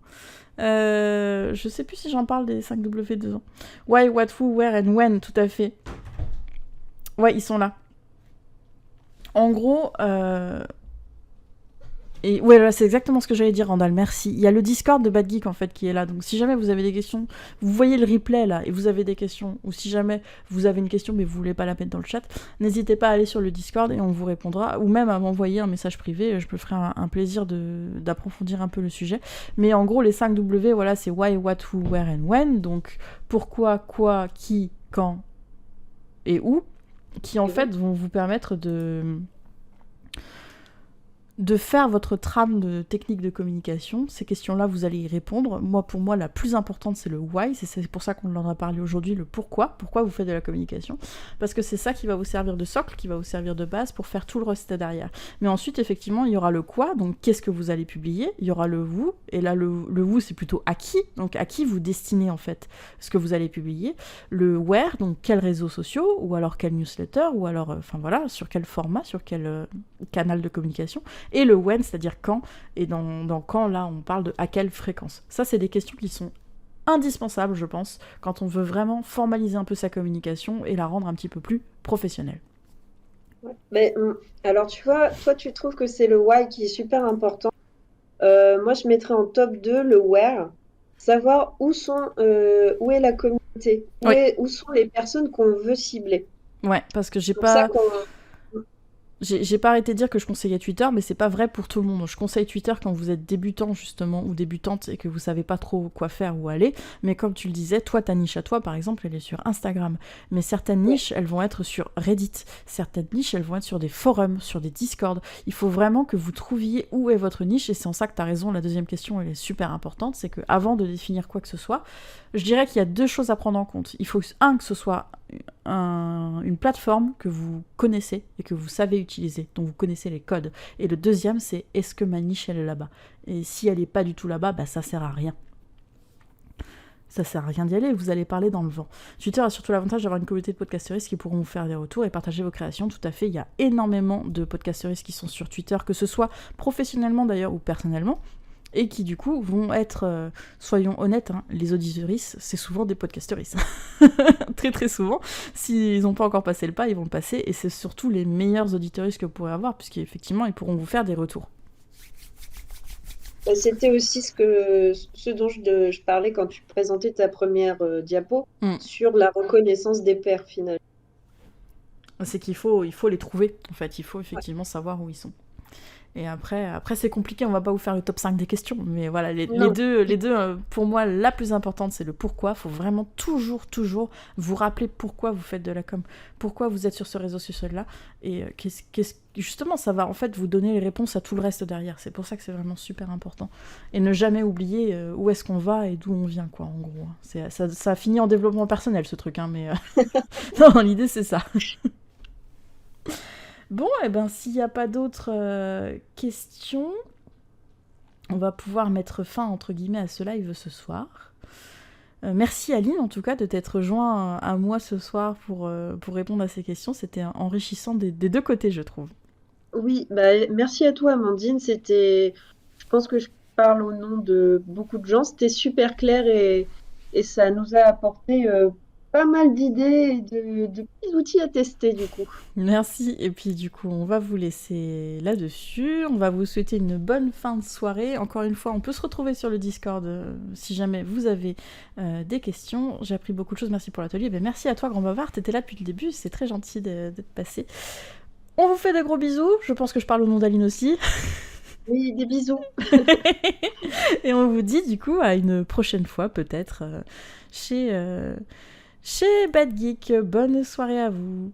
je sais plus si j'en parle des 5W dedans. Why, what, who, where and when, tout à fait. Ouais, ils sont là. En gros, et ouais, là, c'est exactement ce que j'allais dire, Randall, merci. Il y a le Discord de Bad Geek, en fait, qui est là. Donc, si jamais vous avez des questions, vous voyez le replay, là, et vous avez des questions, ou si jamais vous avez une question, mais vous voulez pas la mettre dans le chat, n'hésitez pas à aller sur le Discord et on vous répondra, ou même à m'envoyer un message privé, je me ferai un plaisir d'approfondir un peu le sujet. Mais en gros, les 5 W, voilà, c'est why, what, who, where and when. Donc, pourquoi, quoi, qui, quand et où, qui, en fait, vont vous permettre de faire votre trame de technique de communication. Ces questions-là, vous allez y répondre. Moi, pour moi, la plus importante, c'est le why. C'est pour ça qu'on en a parlé aujourd'hui, le pourquoi. Pourquoi vous faites de la communication. Parce que c'est ça qui va vous servir de socle, qui va vous servir de base pour faire tout le reste derrière. Mais ensuite, effectivement, il y aura le quoi. Donc, qu'est-ce que vous allez publier. Il y aura le vous. Et là, le vous, c'est plutôt à qui. Donc, à qui vous destinez, en fait, ce que vous allez publier. Le where, donc quels réseaux sociaux, ou alors quel newsletter, ou alors, enfin voilà, sur quel format, sur quel canal de communication. Et le when, c'est-à-dire quand, et dans quand, là, on parle de à quelle fréquence. Ça, c'est des questions qui sont indispensables, je pense, quand on veut vraiment formaliser un peu sa communication et la rendre un petit peu plus professionnelle. Ouais. Mais alors, tu vois, toi, tu trouves que c'est le why qui est super important. Moi, je mettrais en top 2 le where, savoir où est la communauté, Oui, où sont les personnes qu'on veut cibler. ouais, parce que j'ai C'est pour ça pas... qu'on. j'ai pas arrêté de dire que je conseillais Twitter, mais c'est pas vrai pour tout le monde. Je conseille Twitter quand vous êtes débutant, justement, ou débutante, et que vous savez pas trop quoi faire, où aller. Mais comme tu le disais, toi, ta niche à toi, par exemple, elle est sur Instagram. Mais certaines niches, elles vont être sur Reddit. Certaines niches, elles vont être sur des forums, sur des Discord. Il faut vraiment que vous trouviez où est votre niche, et c'est en ça que t'as raison, la deuxième question, elle est super importante, c'est que avant de définir quoi que ce soit, je dirais qu'il y a deux choses à prendre en compte. Il faut, que ce soit une plateforme que vous connaissez et que vous savez utiliser, dont vous connaissez les codes. Et le deuxième, c'est est-ce que ma niche, elle est là-bas ? Et si elle n'est pas du tout là-bas, bah ça sert à rien. Ça sert à rien d'y aller, vous allez parler dans le vent. Twitter a surtout l'avantage d'avoir une communauté de podcasteristes qui pourront vous faire des retours et partager vos créations. Tout à fait, il y a énormément de podcasteristes qui sont sur Twitter, que ce soit professionnellement d'ailleurs ou personnellement, et qui du coup vont être, soyons honnêtes, hein, les auditeuristes, c'est souvent des podcasteristes. Très très souvent. S'ils n'ont pas encore passé le pas, ils vont le passer, et c'est surtout les meilleurs auditeuristes que vous pourrez avoir, puisqu'effectivement, ils pourront vous faire des retours. C'était aussi ce dont je parlais quand tu présentais ta première diapo sur la reconnaissance des pairs, finalement. C'est qu'il faut les trouver, en fait. Il faut effectivement savoir où ils sont. Et après c'est compliqué, on va pas vous faire le top 5 des questions, mais voilà, les deux, pour moi, la plus importante, c'est le pourquoi. Faut vraiment toujours vous rappeler pourquoi vous faites de la com, pourquoi vous êtes sur ce réseau social-là, et justement, ça va en fait vous donner les réponses à tout le reste derrière. C'est pour ça que c'est vraiment super important. Et ne jamais oublier où est-ce qu'on va et d'où on vient, quoi, en gros. Ça finit en développement personnel, ce truc, hein, mais... non, l'idée, c'est ça. Bon, et ben s'il n'y a pas d'autres questions, on va pouvoir mettre fin, entre guillemets, à ce live ce soir. Merci Aline, en tout cas, de t'être joint à moi ce soir pour répondre à ces questions. C'était enrichissant des deux côtés, je trouve. Oui, merci à toi Amandine. Je pense que je parle au nom de beaucoup de gens. C'était super clair et ça nous a apporté pas mal d'idées et de petits outils à tester du coup. Merci, et puis du coup on va vous laisser là-dessus, on va vous souhaiter une bonne fin de soirée. Encore une fois, on peut se retrouver sur le Discord si jamais vous avez des questions. J'ai appris beaucoup de choses, merci pour l'atelier. Merci à toi Grand Bavard, t'étais là depuis le début, c'est très gentil d'être passé. On vous fait de gros bisous, je pense que je parle au nom d'Aline aussi. Oui, des bisous. Et on vous dit du coup à une prochaine fois peut-être chez Bad Geek. Bonne soirée à vous.